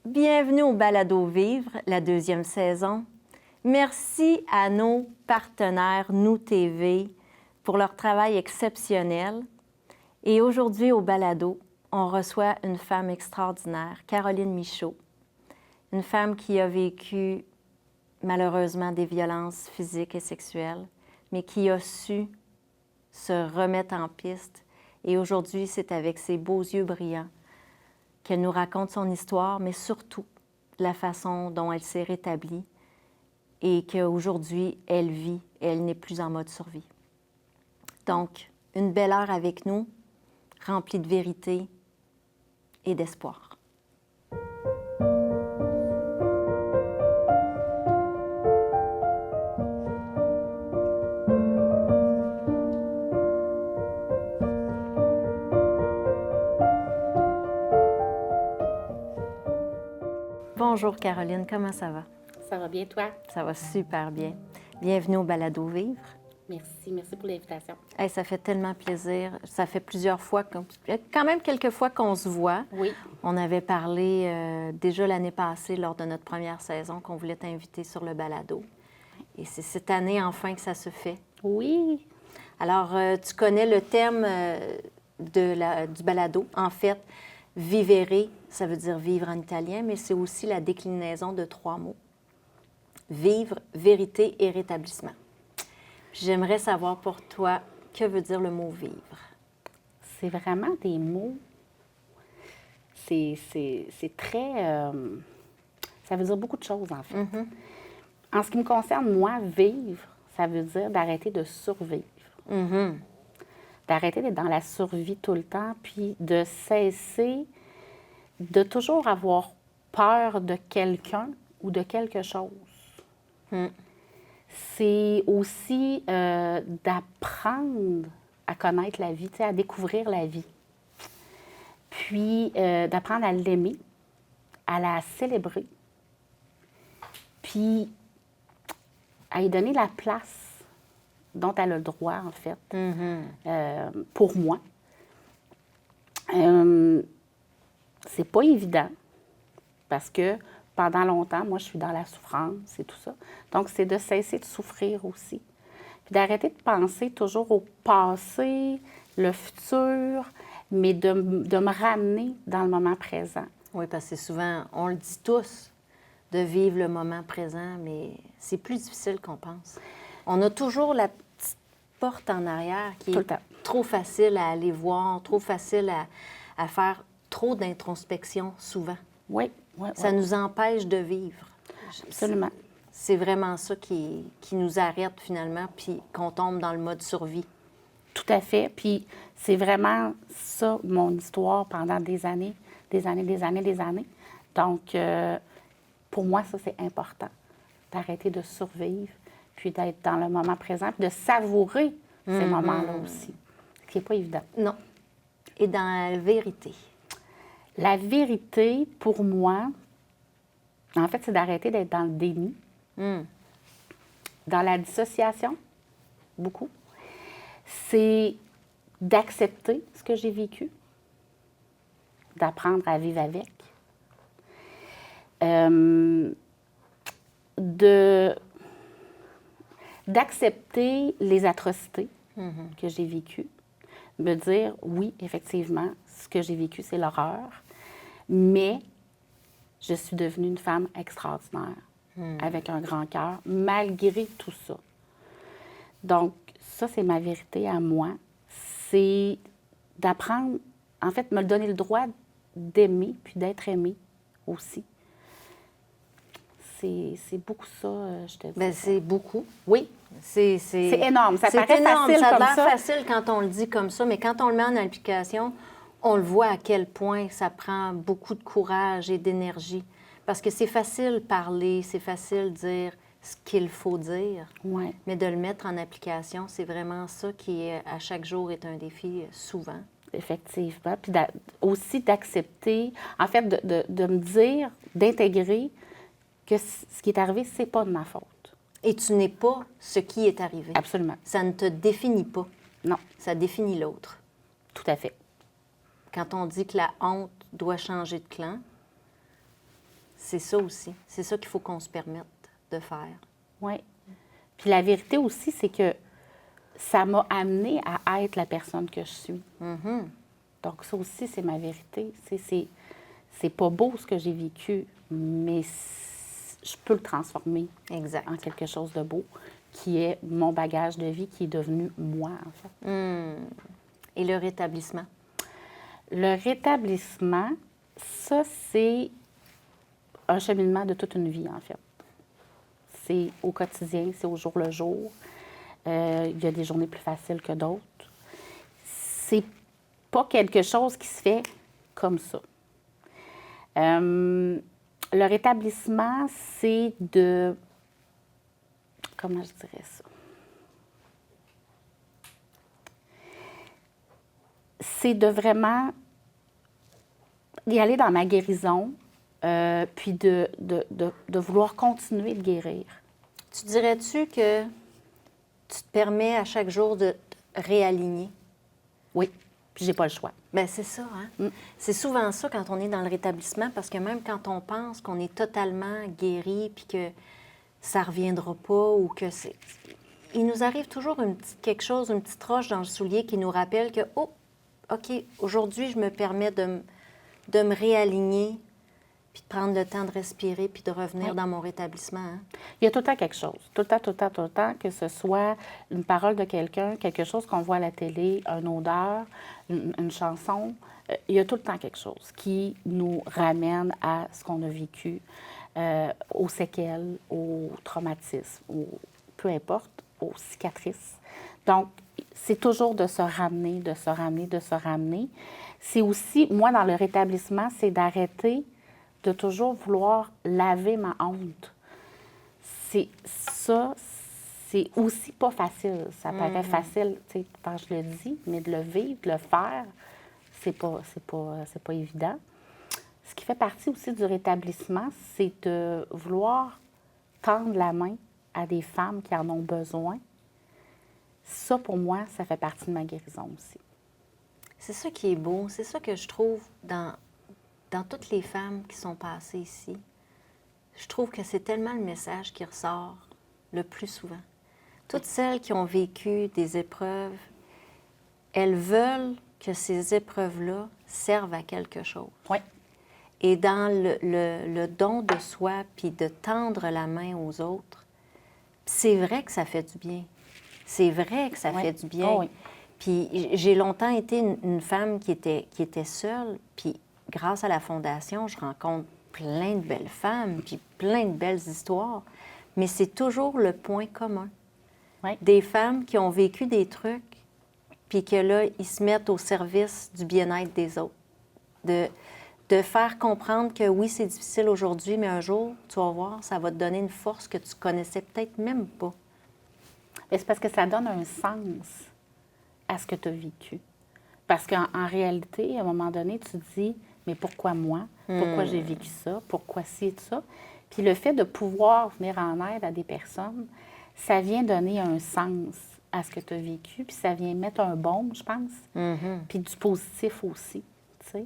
Bienvenue au Balado Vivre, la deuxième saison. Merci à nos partenaires Nous TV pour leur travail exceptionnel. Et aujourd'hui, au Balado, on reçoit une femme extraordinaire, Caroline Michaud, une femme qui a vécu malheureusement des violences physiques et sexuelles, mais qui a su se remettre en piste. Et aujourd'hui, c'est avec ses beaux yeux brillants qu'elle nous raconte son histoire, mais surtout la façon dont elle s'est rétablie et qu'aujourd'hui, elle vit et elle n'est plus en mode survie. Donc, une belle heure avec nous, remplie de vérité et d'espoir. Bonjour Caroline, comment ça va? Ça va bien, toi? Ça va super bien. Bienvenue au Balado Vivre. Merci pour l'invitation. Hey, ça fait tellement plaisir. Ça fait plusieurs fois, quand même quelques fois qu'on se voit. Oui. On avait parlé déjà l'année passée, lors de notre première saison, qu'on voulait t'inviter sur le balado. Et c'est cette année, enfin, que ça se fait. Oui. Alors, tu connais le thème du balado. En fait, vivere, ça veut dire vivre en italien, mais c'est aussi la déclinaison de 3 mots. Vivre, vérité et rétablissement. J'aimerais savoir pour toi, que veut dire le mot vivre? C'est vraiment des mots. C'est très. Ça veut dire beaucoup de choses, en fait. Mm-hmm. En ce qui me concerne, moi, vivre, ça veut dire d'arrêter de survivre. Mm-hmm. D'arrêter d'être dans la survie tout le temps, puis de cesser de toujours avoir peur de quelqu'un ou de quelque chose. Mm. C'est aussi d'apprendre à connaître la vie, à découvrir la vie. Puis d'apprendre à l'aimer, à la célébrer, puis à lui donner la place dont elle a le droit, en fait, pour moi. C'est pas évident, parce que pendant longtemps, moi, je suis dans la souffrance et tout ça. Donc, c'est de cesser de souffrir aussi. Puis d'arrêter de penser toujours au passé, le futur, mais de me ramener dans le moment présent. Oui, parce que souvent, on le dit tous, de vivre le moment présent, mais c'est plus difficile qu'on pense. On a toujours la petite porte en arrière qui est trop facile à aller voir, trop facile à faire trop d'introspection souvent. Oui. Ça nous empêche de vivre. Absolument. C'est vraiment ça qui nous arrête finalement, puis qu'on tombe dans le mode survie. Tout à fait. Puis c'est vraiment ça, mon histoire, pendant des années. Donc, pour moi, ça, c'est important, d'arrêter de survivre, puis d'être dans le moment présent, puis de savourer ces moments-là aussi, ce qui n'est pas évident. Non. Et dans la vérité? La vérité, pour moi, en fait, c'est d'arrêter d'être dans le déni, dans la dissociation, beaucoup. C'est d'accepter ce que j'ai vécu, d'apprendre à vivre avec, d'accepter les atrocités que j'ai vécues, me dire, oui, effectivement, ce que j'ai vécu, c'est l'horreur, mais je suis devenue une femme extraordinaire, avec un grand cœur, malgré tout ça. Donc, ça, c'est ma vérité à moi. C'est d'apprendre, en fait, me donner le droit d'aimer, puis d'être aimée aussi. C'est beaucoup ça, je te dis. Bien, c'est beaucoup. Oui. C'est énorme. Ça paraît énorme. facile Ça a comme l'air ça. facile quand on le dit comme ça, mais quand on le met en application, on le voit à quel point ça prend beaucoup de courage et d'énergie. Parce que c'est facile parler, c'est facile dire ce qu'il faut dire, Ouais. mais de le mettre en application, c'est vraiment ça qui, à chaque jour, est un défi souvent. Effectivement. Puis aussi d'accepter, en fait, de me dire, d'intégrer que ce qui est arrivé, c'est pas de ma faute. Et tu n'es pas ce qui est arrivé. Absolument. Ça ne te définit pas. Non. Ça définit l'autre. Tout à fait. Quand on dit que la honte doit changer de clan, C'est ça aussi. C'est ça qu'il faut qu'on se permette de faire. Oui. Puis la vérité aussi, c'est que ça m'a amenée à être la personne que je suis. Donc ça aussi, c'est ma vérité. C'est pas beau ce que j'ai vécu, mais je peux le transformer Exact. en quelque chose de beau, qui est mon bagage de vie, qui est devenu moi, en fait. Et le rétablissement? Le rétablissement, ça, c'est un cheminement de toute une vie, en fait. C'est au quotidien, c'est au jour le jour. Il y a des journées plus faciles que d'autres. C'est pas quelque chose qui se fait comme ça. Le rétablissement, c'est de... Comment je dirais ça? C'est de vraiment y aller dans ma guérison, puis de vouloir continuer de guérir. Tu dirais-tu que tu te permets à chaque jour de te réaligner? Oui, puis j'ai pas le choix. Bien, c'est ça, hein? C'est souvent ça quand on est dans le rétablissement, parce que même quand on pense qu'on est totalement guéri puis que ça reviendra pas ou que c'est... Il nous arrive toujours quelque chose, une petite roche dans le soulier qui nous rappelle que, oh, OK, aujourd'hui, je me permets de me réaligner puis de prendre le temps de respirer puis de revenir dans mon rétablissement. Hein? Il y a tout le temps quelque chose. Tout le temps, que ce soit une parole de quelqu'un, quelque chose qu'on voit à la télé, une odeur, une chanson. Il y a tout le temps quelque chose qui nous ramène à ce qu'on a vécu, aux séquelles, aux traumatismes, peu importe, aux cicatrices. Donc, c'est toujours de se ramener, de se ramener, de se ramener. C'est aussi, moi, dans le rétablissement, c'est d'arrêter de toujours vouloir laver ma honte. C'est aussi pas facile. Ça paraît facile, tu sais, quand je le dis, mais de le vivre, de le faire, c'est pas évident. Ce qui fait partie aussi du rétablissement, c'est de vouloir tendre la main à des femmes qui en ont besoin. Ça, pour moi, ça fait partie de ma guérison aussi. C'est ça qui est beau. C'est ça que je trouve dans toutes les femmes qui sont passées ici. Je trouve que c'est tellement le message qui ressort le plus souvent. Toutes celles qui ont vécu des épreuves, elles veulent que ces épreuves-là servent à quelque chose. Oui. Et dans le don de soi, puis de tendre la main aux autres, c'est vrai que ça fait du bien. C'est vrai que ça fait du bien. Oh, oui. Puis j'ai longtemps été une femme qui était seule, puis grâce à la Fondation, je rencontre plein de belles femmes, puis plein de belles histoires, mais c'est toujours le point commun. Oui. Des femmes qui ont vécu des trucs, puis que là, ils se mettent au service du bien-être des autres. De faire comprendre que oui, c'est difficile aujourd'hui, mais un jour, tu vas voir, ça va te donner une force que tu connaissais peut-être même pas. Et c'est parce que ça donne un sens à ce que tu as vécu. Parce qu'en réalité, à un moment donné, tu te dis, mais pourquoi moi? Pourquoi j'ai vécu ça? Pourquoi ci et ça? Puis le fait de pouvoir venir en aide à des personnes, ça vient donner un sens à ce que tu as vécu, puis ça vient mettre un baume, je pense, puis du positif aussi, tu sais.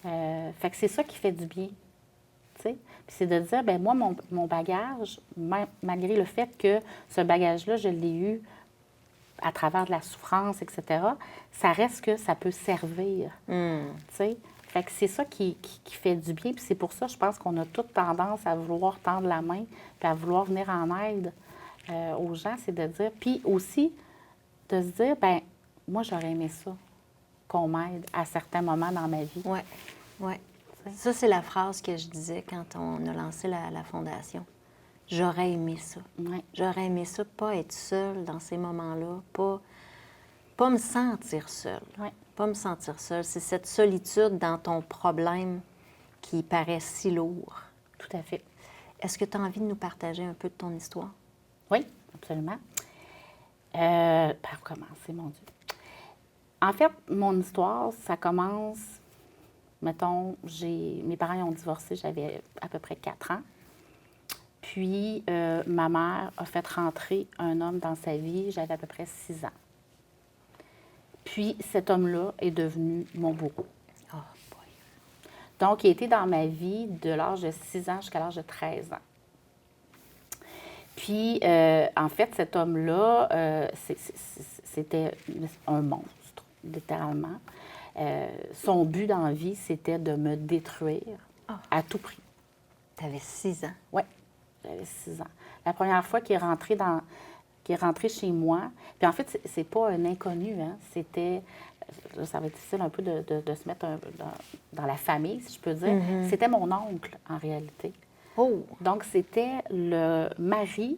Fait que c'est ça qui fait du bien, tu sais. Puis c'est de dire, bien moi, mon bagage, malgré le fait que ce bagage-là, je l'ai eu à travers de la souffrance, etc., ça reste que ça peut servir, tu sais. Fait que c'est ça qui fait du bien. Puis c'est pour ça, je pense qu'on a toute tendance à vouloir tendre la main puis à vouloir venir en aide aux gens. C'est de dire... Puis aussi, de se dire, bien, moi, j'aurais aimé ça, qu'on m'aide à certains moments dans ma vie. Oui, oui. Ça, c'est la phrase que je disais quand on a lancé la Fondation. J'aurais aimé ça. Ouais. J'aurais aimé ça, pas être seule dans ces moments-là, pas me sentir seule. Ouais. Pas me sentir seule. C'est cette solitude dans ton problème qui paraît si lourd. Tout à fait. Est-ce que tu as envie de nous partager un peu de ton histoire? Oui, absolument. Par où commencer, mon Dieu? En fait, mon histoire, ça commence, mettons, mes parents ont divorcé, j'avais à peu près 4 ans. Puis, ma mère a fait rentrer un homme dans sa vie, j'avais à peu près 6 ans. Puis, cet homme-là est devenu mon bourreau. Oh boy. Donc, il était dans ma vie de l'âge de 6 ans jusqu'à l'âge de 13 ans. Puis, en fait, cet homme-là, c'était un monstre, littéralement. Son but dans la vie, c'était de me détruire à tout prix. Tu avais 6 ans. Oui, j'avais 6 ans. La première fois qu'il est rentré chez moi, puis en fait, c'est pas un inconnu, hein, c'était, ça va être difficile un peu de se mettre dans la famille, si je peux dire. C'était mon oncle, en réalité. Oh! Donc, c'était le mari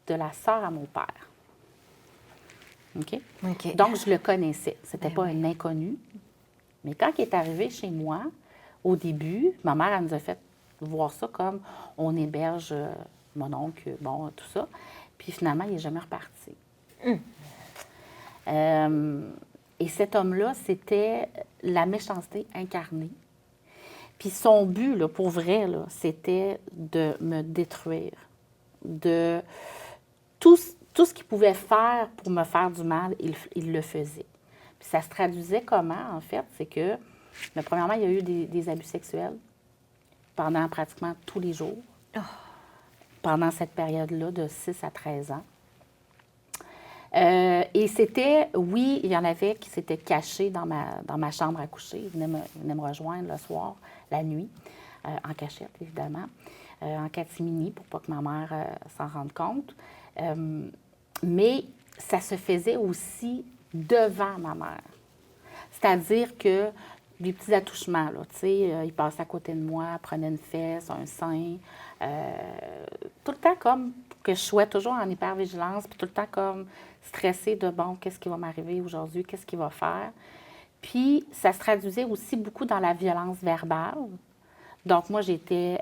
de la sœur à mon père. OK? OK. Donc, je le connaissais. C'était Ben pas oui. un inconnu. Mais quand il est arrivé chez moi, au début, ma mère, elle nous a fait voir ça comme on héberge mon oncle, bon, tout ça. Puis finalement, il n'est jamais reparti. Et cet homme-là, c'était la méchanceté incarnée. Puis son but, là, pour vrai, là, c'était de me détruire. De tout ce qu'il pouvait faire pour me faire du mal, il le faisait. Puis ça se traduisait comment, en fait? C'est que, mais premièrement, il y a eu des abus sexuels pendant pratiquement tous les jours, pendant cette période-là de 6 à 13 ans. Et c'était, oui, il y en avait qui s'étaient cachés dans ma chambre à coucher. Ils venaient me rejoindre le soir, la nuit, en cachette, évidemment, en catimini, pour pas que ma mère s'en rende compte. Mais ça se faisait aussi devant ma mère. C'est-à-dire que des petits attouchements, là, tu sais, il passait à côté de moi, prenait une fesse, un sein, tout le temps comme que je sois toujours en hypervigilance, puis tout le temps comme stressée de, bon, qu'est-ce qui va m'arriver aujourd'hui, qu'est-ce qu'il va faire. Puis, ça se traduisait aussi beaucoup dans la violence verbale. Donc, moi, j'étais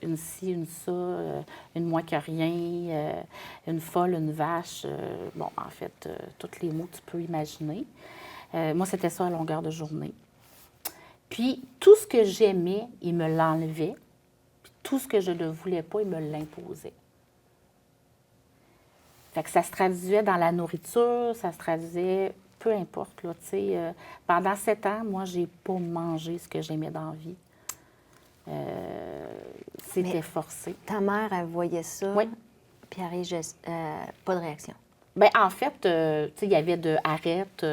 une ci, une ça, une moins que rien, une folle, une vache. Bon, en fait, tous les mots que tu peux imaginer. Moi, c'était ça à longueur de journée. Puis, tout ce que j'aimais, il me l'enlevait. Puis, tout ce que je ne voulais pas, il me l'imposait. Fait que ça se traduisait dans la nourriture, ça se traduisait, peu importe, là, tu sais. Pendant 7 ans, moi, j'ai pas mangé ce que j'aimais dans la vie. C'était forcé. Ta mère, elle voyait ça, Oui. puis pas de réaction. Bien, en fait, tu sais, il y avait de arrête,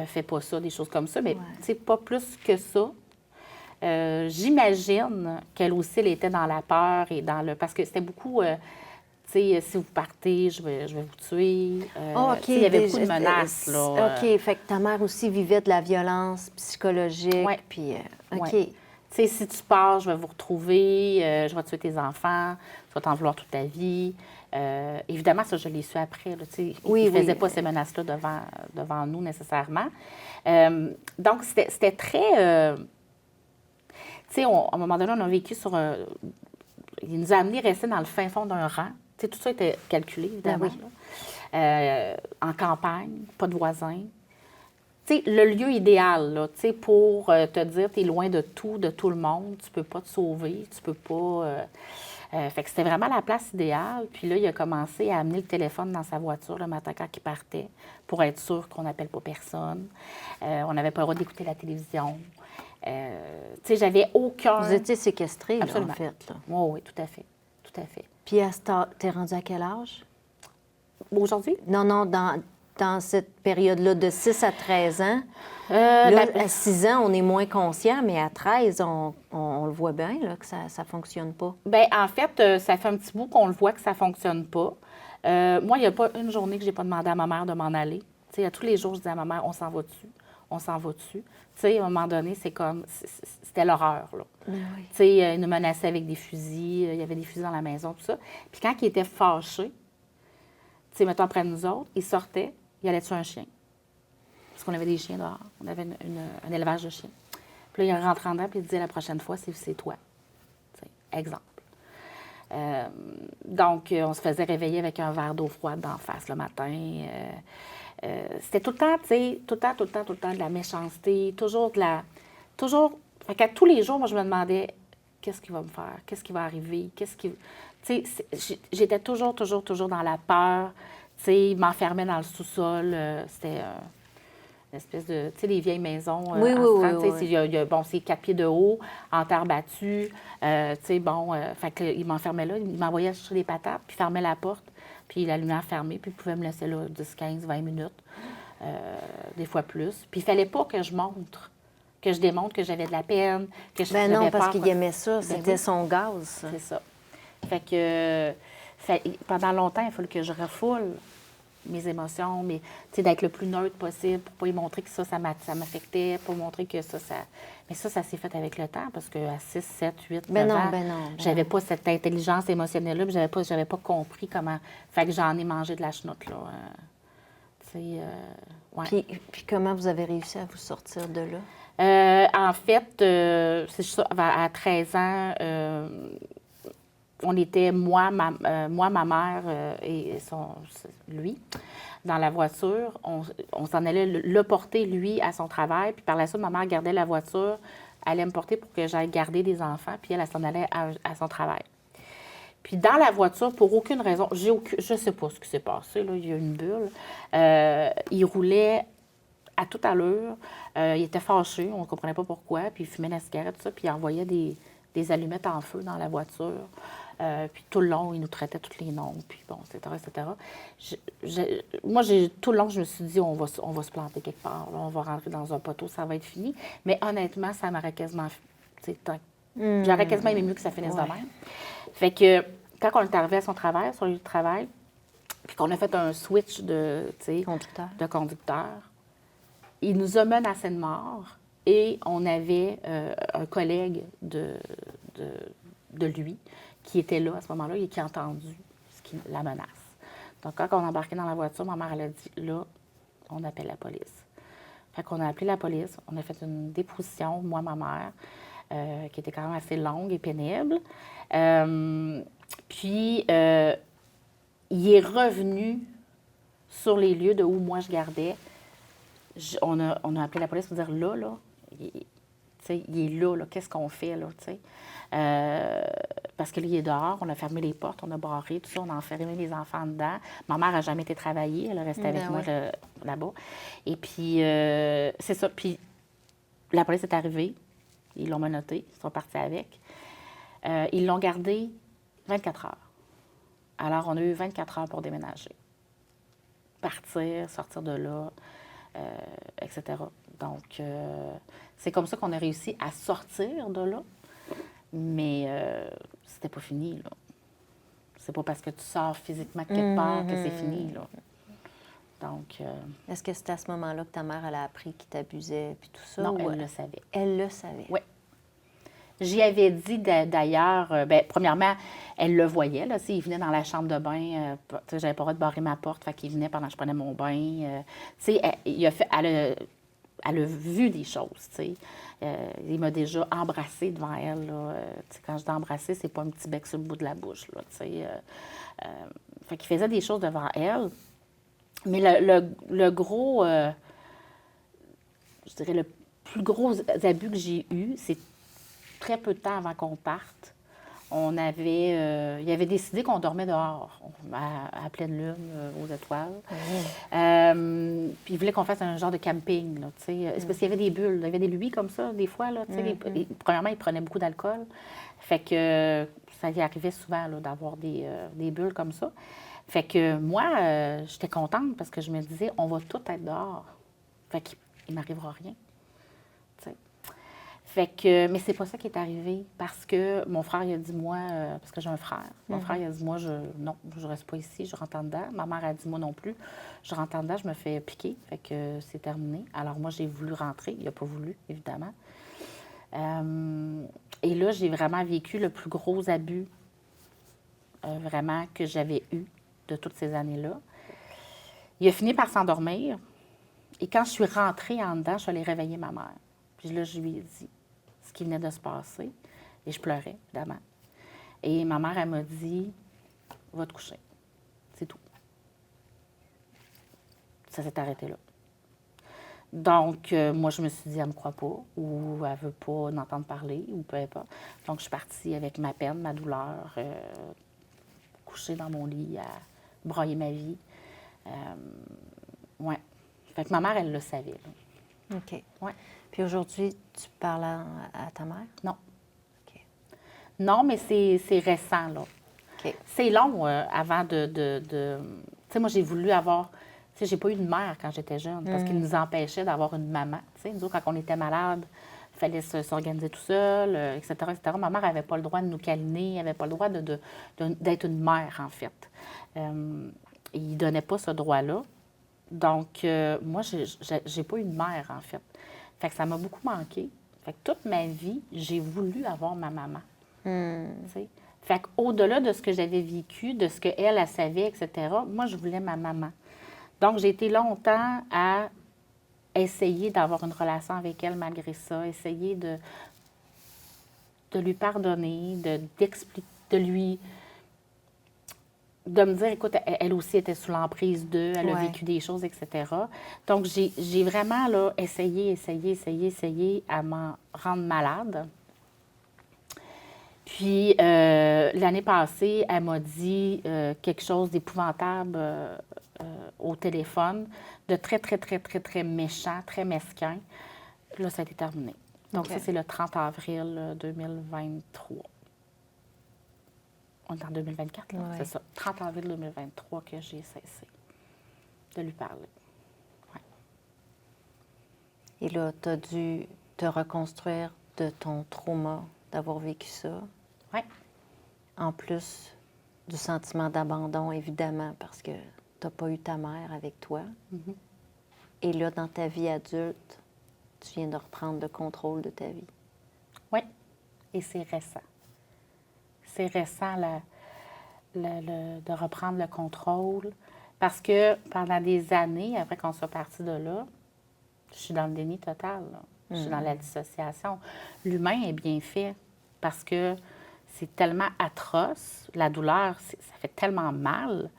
fais pas ça, des choses comme ça, mais tu sais, pas plus que ça. J'imagine qu'elle aussi, elle était dans la peur et dans le... Parce que c'était beaucoup, tu sais, si vous partez, je vais vous tuer. OK. Tu sais, il y avait beaucoup de menaces, là. OK, fait que ta mère aussi vivait de la violence psychologique, Ouais. puis... OK. Ouais. Tu sais, si tu pars, je vais vous retrouver, je vais tuer tes enfants, tu vas t'en vouloir toute ta vie. Évidemment, ça, je l'ai su après. Là, il ne faisait pas ces menaces-là devant nous nécessairement. Donc, c'était très... tu sais, à un moment donné, on a vécu sur... il nous a amenés à rester dans le fin fond d'un rang. Tu sais, tout ça était calculé, évidemment. Là. En campagne, pas de voisins. Tu sais, le lieu idéal, là, tu sais, pour te dire, tu es loin de tout le monde, tu peux pas te sauver, tu peux pas... fait que c'était vraiment la place idéale. Puis là, il a commencé à amener le téléphone dans sa voiture le matin quand il partait pour être sûr qu'on n'appelle pas personne. On n'avait pas le droit d'écouter la télévision. Tu sais, j'avais aucun... Vous étiez séquestrés, là, en Absolument. fait. Là. Oui, oui, tout à fait. Tout à fait. Puis, t'es rendu à quel âge? Aujourd'hui? Non, dans cette période-là, de 6 à 13 ans. Là, À 6 ans, on est moins conscient, mais à 13, on le voit bien, là, que ça ne fonctionne pas. bien, en fait, ça fait un petit bout qu'on le voit que ça ne fonctionne pas. Moi, il n'y a pas une journée que je n'ai pas demandé à ma mère de m'en aller. Tu sais, à tous les jours, je disais à ma mère, on s'en va dessus, on s'en va dessus. Tu sais, à un moment donné, c'est comme, c'était l'horreur, là. Oui. Tu sais, il nous menaçait avec des fusils, il y avait des fusils dans la maison, tout ça. Puis quand il était fâché, tu sais, mettons après nous autres, il sortait, il allait tuer un chien. Parce qu'on avait des chiens dehors. On avait un élevage de chiens. Puis là, il rentrait en dedans, puis il disait, la prochaine fois, c'est toi. Tu sais, exemple. Donc, on se faisait réveiller avec un verre d'eau froide d'en face le matin. C'était tout le temps, tu sais, tout le temps de la méchanceté, toujours de la... Toujours... Fait qu'à tous les jours, moi, je me demandais, qu'est-ce qu'il va me faire? Qu'est-ce qui va arriver? Qu'est-ce qui... Tu sais, j'étais toujours dans la peur. Tu sais, il m'enfermait dans le sous-sol. C'était une espèce de, tu sais, les vieilles maisons Oui, en oui, strand, oui, tu sais, bon, c'est 4 pieds de haut, en terre battue, tu sais, bon, fait qu'il m'enfermait là, il m'envoyait chercher des patates, puis fermait la porte, puis la lumière fermée, puis il pouvait me laisser là 10, 15, 20 minutes, des fois plus. Puis il fallait pas que je montre, que je démontre que j'avais de la peine, que Ben non, j'avais parce peur, qu'il quoi. aimait ça. Ben C'était oui. son gaz, ça. C'est ça. Fait que pendant longtemps, il fallait que je refoule mes émotions, mais tu sais, d'être le plus neutre possible pour pas y montrer que ça m'affectait, pour montrer que ça. Mais ça s'est fait avec le temps parce qu'à 6, 7, 8, Ben 9 non, ans, ben non, ben j'avais non. pas cette intelligence émotionnelle-là, puis j'avais pas compris comment. Fait que j'en ai mangé de la chenoute, là. Tu sais, ouais. Puis comment vous avez réussi à vous sortir de là? En fait, c'est ça, à 13 ans, on était, moi, ma mère et lui, dans la voiture. On s'en allait le porter, lui, à son travail. Puis par la suite, ma mère gardait la voiture, allait me porter pour que j'aille garder des enfants. Puis elle s'en allait à son travail. Puis dans la voiture, pour aucune raison, je ne sais pas ce qui s'est passé, là, il y a une bulle. Il roulait à toute allure. Il était fâché, on ne comprenait pas pourquoi. Puis il fumait la cigarette, tout ça. Puis il envoyait des allumettes en feu dans la voiture. Puis tout le long, il nous traitait tous les noms, puis bon, etc., etc. Moi, tout le long, je me suis dit, on va se planter quelque part, là, on va rentrer dans un poteau, ça va être fini. Mais honnêtement, ça m'aurait quasiment... J'aurais quasiment aimé mieux que ça finisse de même. Fait que quand on est arrivé à son travail, sur le lieu de travail, puis qu'on a fait un switch de conducteur, il nous a menacé de mort et on avait un collègue de lui qui était là à ce moment-là et qui a entendu la menace. Donc, quand on embarquait dans la voiture, ma mère, elle a dit, là, on appelle la police. Fait qu'on a appelé la police, on a fait une déposition, moi, ma mère, qui était quand même assez longue et pénible. Puis, il est revenu sur les lieux de où moi je gardais. On a appelé la police pour dire, là, il est là, qu'est-ce qu'on fait, là, tu sais? Parce que là, il est dehors, on a fermé les portes, on a barré, tout ça, on a enfermé les enfants dedans. Ma mère n'a jamais été travailler, elle est restée avec moi là-bas. Et puis, c'est ça. Puis, la police est arrivée, ils l'ont menotté, ils sont partis avec. Ils l'ont gardé 24 heures. Alors, on a eu 24 heures pour déménager. Partir, sortir de là, etc. Donc, c'est comme ça qu'on a réussi à sortir de là. Mais c'était pas fini, là. C'est pas parce que tu sors physiquement quelque part que c'est fini, là. Donc... Est-ce que c'était à ce moment-là que ta mère, elle a appris qu'il t'abusait puis tout ça? Non, elle le savait. Elle le savait? Oui. J'y avais dit d'ailleurs, premièrement, elle le voyait, là, il venait dans la chambre de bain, j'avais pas le droit de barrer ma porte, fait qu'il venait pendant que je prenais mon bain. Elle a vu des choses, tu sais. Il m'a déjà embrassée devant elle, là. Quand je dis embrasser, c'est pas un petit bec sur le bout de la bouche, là, tu sais. Fait qu'il faisait des choses devant elle. Mais le gros, je dirais, le plus gros abus que j'ai eu, c'est très peu de temps avant qu'on parte. Il avait décidé qu'on dormait dehors, à pleine lune, aux étoiles. Puis il voulait qu'on fasse un genre de camping, là, tu sais. C'est parce qu'il y avait des bulles, il y avait des lubies comme ça, des fois, là, tu sais. Premièrement, il prenait beaucoup d'alcool. Fait que ça y arrivait souvent, là, d'avoir des bulles comme ça. Fait que moi, j'étais contente parce que je me disais, on va tout être dehors. Fait qu'il ne m'arrivera rien. Fait que, mais c'est pas ça qui est arrivé parce que mon frère, il a dit, moi, parce que j'ai un frère, mon frère, il a dit, moi, non, je reste pas ici, je rentre en dedans. Ma mère a dit, moi non plus, je rentre en dedans, je me fais piquer, fait que c'est terminé. Alors moi, j'ai voulu rentrer, il n'a pas voulu, évidemment. Et là, j'ai vraiment vécu le plus gros abus, vraiment, que j'avais eu de toutes ces années-là. Il a fini par s'endormir et quand je suis rentrée en dedans, je suis allée réveiller ma mère. Puis là, je lui ai dit ce qui venait de se passer. Et je pleurais, évidemment. Et ma mère, elle m'a dit, va te coucher. C'est tout. Ça s'est arrêté là. Donc, moi, je me suis dit, elle ne me croit pas, ou elle ne veut pas en entendre parler, ou peu importe. Donc, je suis partie avec ma peine, ma douleur, coucher dans mon lit, à broyer ma vie. Ouais. Fait que ma mère, elle le savait. Là. OK. Ouais. Puis aujourd'hui, tu parles à ta mère? Non. OK. Non, mais c'est récent, là. OK. C'est long avant de... Tu sais, moi, j'ai voulu avoir... Tu sais, j'ai pas eu de mère quand j'étais jeune parce qu'il nous empêchait d'avoir une maman. Tu sais, nous autres, quand on était malade, il fallait s'organiser tout seul, etc., etc. Ma mère n'avait pas le droit de nous câliner, elle n'avait pas le droit d'être une mère, en fait. Il ne donnait pas ce droit-là. Donc, moi, j'ai pas eu de mère, en fait. Fait que ça m'a beaucoup manqué. Fait que toute ma vie, j'ai voulu avoir ma maman. Tu sais. Fait qu'au-delà de ce que j'avais vécu, de ce qu'elle, elle savait, etc., moi, je voulais ma maman. Donc, j'ai été longtemps à essayer d'avoir une relation avec elle malgré ça, essayer de lui pardonner, d'expliquer, de me dire, écoute, elle aussi était sous l'emprise d'eux, elle a Ouais. vécu des choses, etc. Donc, j'ai vraiment là, essayé à m'en rendre malade. Puis, l'année passée, elle m'a dit quelque chose d'épouvantable au téléphone, de très, très, très, très, très méchant, très mesquin. Là, ça a été terminé. Donc, OK. ça, c'est le 30 avril 2023. On est en 2024, là. Ouais. C'est ça. 30 avril 2023 que j'ai cessé de lui parler. Ouais. Et là, tu as dû te reconstruire de ton trauma d'avoir vécu ça. Ouais. En plus du sentiment d'abandon, évidemment, parce que tu n'as pas eu ta mère avec toi. Mhm. Et là, dans ta vie adulte, tu viens de reprendre le contrôle de ta vie. Oui, et c'est récent. C'est récent de reprendre le contrôle parce que pendant des années, après qu'on soit parti de là, je suis dans le déni total. Là. Je suis dans la dissociation. L'humain est bien fait parce que c'est tellement atroce, la douleur, ça fait tellement mal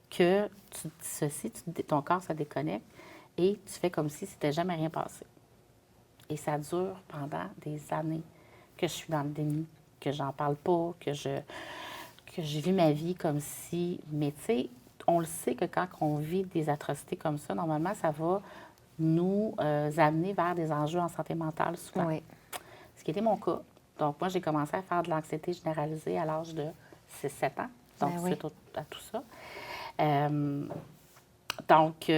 que tu te dissocies, ton corps se déconnecte et tu fais comme si c'était jamais rien passé. Et ça dure pendant des années que je suis dans le déni, que j'en parle pas, que je vis ma vie comme si... Mais tu sais, on le sait que quand on vit des atrocités comme ça, normalement, ça va nous amener vers des enjeux en santé mentale souvent. Oui. Ce qui était mon cas. Donc, moi, j'ai commencé à faire de l'anxiété généralisée à l'âge de 6-7 ans. Donc, Ben oui. suite à tout ça. Donc,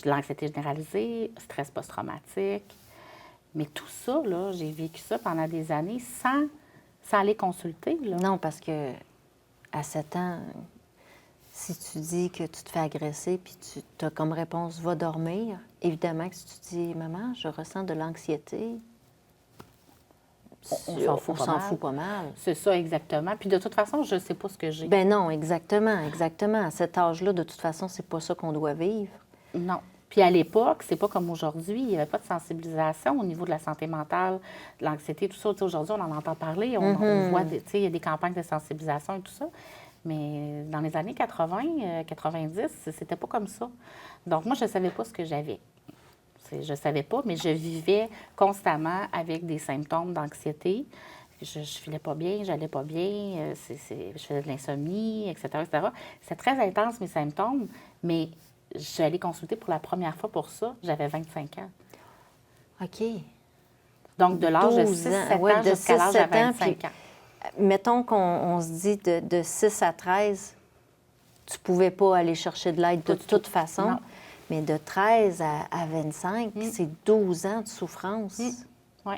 l'anxiété généralisée, stress post-traumatique. Mais tout ça, là, j'ai vécu ça pendant des années sans aller consulter. Là. Non, parce que à 7 ans, si tu dis que tu te fais agresser puis tu as comme réponse « va dormir », évidemment que si tu dis « maman, je ressens de l'anxiété », On s'en fout on pas s'en mal. fout pas mal. C'est ça, exactement. Puis de toute façon, je ne sais pas ce que j'ai. Ben non, exactement, exactement. À cet âge-là, de toute façon, c'est pas ça qu'on doit vivre. Non. Puis à l'époque, c'est pas comme aujourd'hui. Il n'y avait pas de sensibilisation au niveau de la santé mentale, de l'anxiété, tout ça. Tu sais, aujourd'hui, on en entend parler. On voit, tu sais, il y a des campagnes de sensibilisation et tout ça. Mais dans les années 80, 90, c'était pas comme ça. Donc moi, je ne savais pas ce que j'avais. Je ne savais pas, mais je vivais constamment avec des symptômes d'anxiété. Je ne filais pas bien, j'allais pas bien, je faisais de l'insomnie, etc., etc. C'est très intense, mes symptômes, mais je suis allée consulter pour la première fois pour ça. J'avais 25 ans. OK. Donc, de l'âge de 12 6-7 ouais, ans de jusqu'à l'âge 6-7 de 25 puis, ans. Mettons qu'on se dit de 6 à 13, tu ne pouvais pas aller chercher de l'aide de toute façon. Non. Mais de 13 à 25, c'est 12 ans de souffrance. Oui.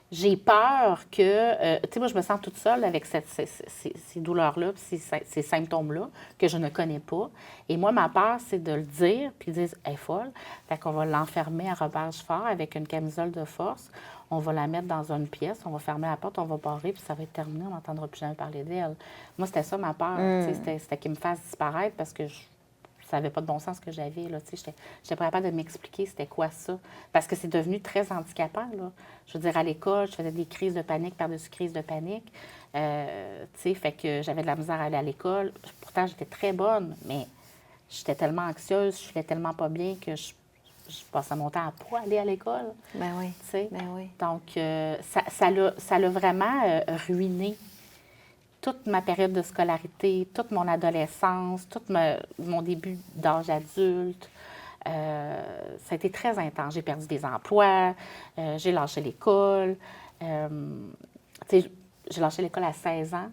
J'ai peur que... tu sais, moi, je me sens toute seule avec ces douleurs-là, puis ces symptômes-là, que je ne connais pas. Et moi, ma peur, c'est de le dire, puis ils disent « elle est folle ». Fait qu'on va l'enfermer à rebâche fort avec une camisole de force. On va la mettre dans une pièce, on va fermer la porte, on va barrer, puis ça va être terminé, on n'entendra plus jamais parler d'elle. Moi, c'était ça ma peur. Tu sais, c'était qu'il me fasse disparaître parce que ça n'avait pas de bon sens ce que j'avais. J'étais pas capable de m'expliquer c'était quoi ça. Parce que c'est devenu très handicapant. Là. Je veux dire, à l'école, je faisais des crises de panique par-dessus crises de panique. Fait que j'avais de la misère à aller à l'école. Pourtant, j'étais très bonne, mais j'étais tellement anxieuse, je filais tellement pas bien que je passais mon temps à pas aller à l'école. Ben oui, T'sais. ben oui. Donc, ça l'a vraiment ruiné toute ma période de scolarité, toute mon adolescence, tout mon début d'âge adulte. Ça a été très intense. J'ai perdu des emplois, j'ai lâché l'école. Tu sais, j'ai lâché l'école à 16 ans.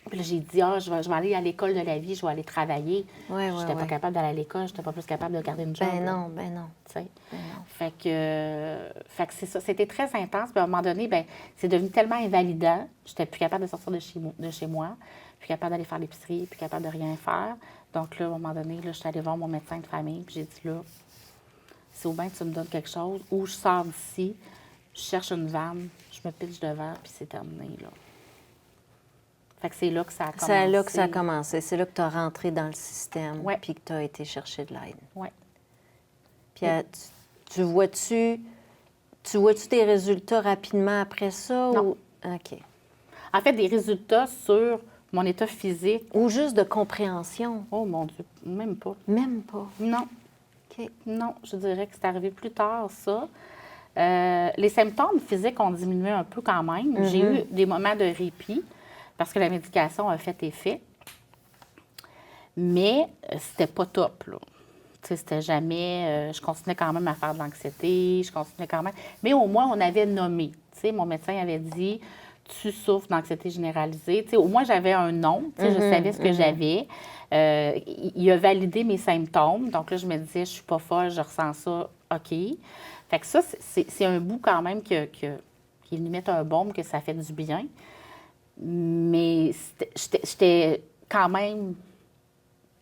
Puis là, j'ai dit, je vais aller à l'école de la vie, je vais aller travailler. Ouais, Je n'étais pas capable d'aller à l'école, je n'étais pas plus capable de garder une job. Ben non, ben non. Tu sais. Ben non. Fait que c'est ça. C'était très intense. Puis à un moment donné, ben c'est devenu tellement invalidant. J'étais plus capable de sortir de chez moi, plus capable d'aller faire l'épicerie, plus capable de rien faire. Donc là, à un moment donné, là, je suis allée voir mon médecin de famille, puis j'ai dit, là, c'est ou bien que tu me donnes quelque chose, ou je sors d'ici, je cherche une vanne, je me pitche devant, puis c'est terminé, là. Fait que c'est là que ça a commencé. C'est là que ça a commencé. C'est là que tu as rentré dans le système, Ouais. puis que tu as été chercher de l'aide. Oui. Puis tu vois-tu tes résultats rapidement après ça? Non. Ou... OK. En fait, des résultats sur mon état physique. Ou juste de compréhension? Oh mon Dieu, même pas. Même pas. Non. OK. Non, je dirais que c'est arrivé plus tard, ça. Les symptômes physiques ont diminué un peu quand même. J'ai eu des moments de répit parce que la médication a fait effet. Mais c'était pas top, là. Tu sais, c'était jamais... je continuais quand même à faire de l'anxiété, je continuais quand même... Mais au moins, on avait nommé. Tu sais, mon médecin avait dit, tu souffres d'anxiété généralisée. Tu sais, au moins, j'avais un nom. Tu sais, je savais ce que j'avais. Il a validé mes symptômes. Donc là, je me disais, je suis pas folle, je ressens ça, OK. Fait que ça, c'est un bout quand même qui nous met un baume, que ça fait du bien. Mais j'étais quand même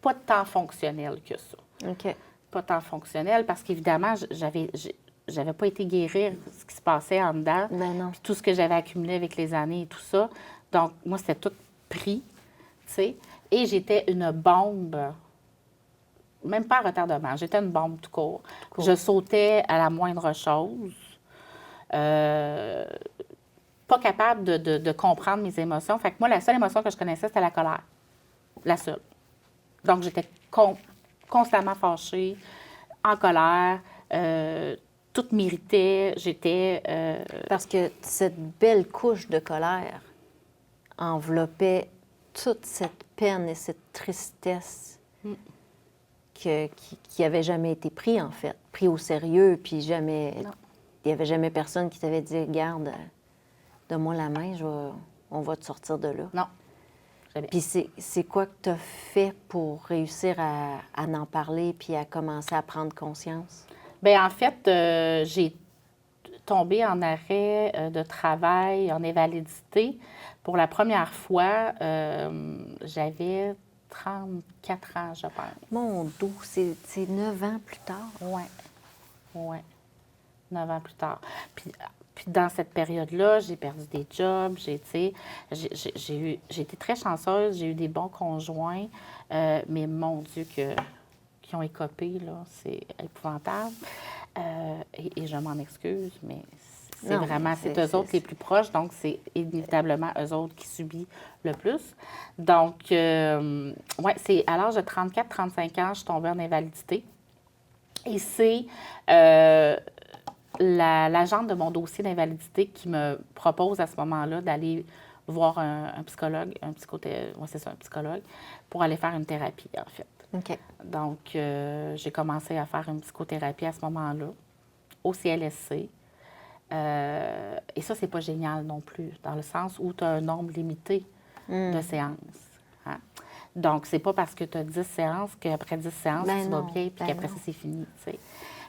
pas tant fonctionnelle que ça. OK. Pas tant fonctionnelle parce qu'évidemment, j'avais pas été guérir ce qui se passait en dedans. Ben non. Puis tout ce que j'avais accumulé avec les années et tout ça. Donc, moi, c'était tout pris, tu sais. Et j'étais une bombe, même pas à retardement, j'étais une bombe tout court. Cool. Je sautais à la moindre chose. Pas capable de comprendre mes émotions. Fait que moi, la seule émotion que je connaissais, c'était la colère. La seule. Donc, j'étais constamment fâchée, en colère, tout m'irritait, j'étais... Parce que cette belle couche de colère enveloppait toute cette peine et cette tristesse qui n'avait jamais été pris, en fait. Pris au sérieux, puis jamais... Non. Il n'y avait jamais personne qui t'avait dit, regarde, donne-moi la main, on va te sortir de là. Non, jamais. Puis c'est quoi que tu as fait pour réussir à en parler puis à commencer à prendre conscience? Bien, en fait, j'ai tombé en arrêt de travail, en invalidité. Pour la première fois, j'avais 34 ans, je pense. Mon dos, c'est 9 ans plus tard. Oui, oui. 9 ans plus tard. Puis dans cette période-là, j'ai perdu des jobs, j'ai été très chanceuse, j'ai eu des bons conjoints, mais mon Dieu, qui ont écopé, là, c'est épouvantable. Et je m'en excuse, mais c'est Non, vraiment, mais c'est eux autres les plus proches, donc c'est inévitablement eux autres qui subissent le plus. Donc, ouais, c'est à l'âge de 34-35 ans, je suis tombée en invalidité. Et c'est l'agente de mon dossier d'invalidité qui me propose à ce moment-là d'aller voir un psychologue, c'est ça, un psychologue, pour aller faire une thérapie, en fait. OK. Donc, j'ai commencé à faire une psychothérapie à ce moment-là, au CLSC. Et ça, c'est pas génial non plus, dans le sens où tu as un nombre limité de séances. Hein? Donc, c'est pas parce que tu as 10 séances qu'après 10 séances, Ben tu vas non, bien, puis ben qu'après non. ça, c'est fini, tu sais.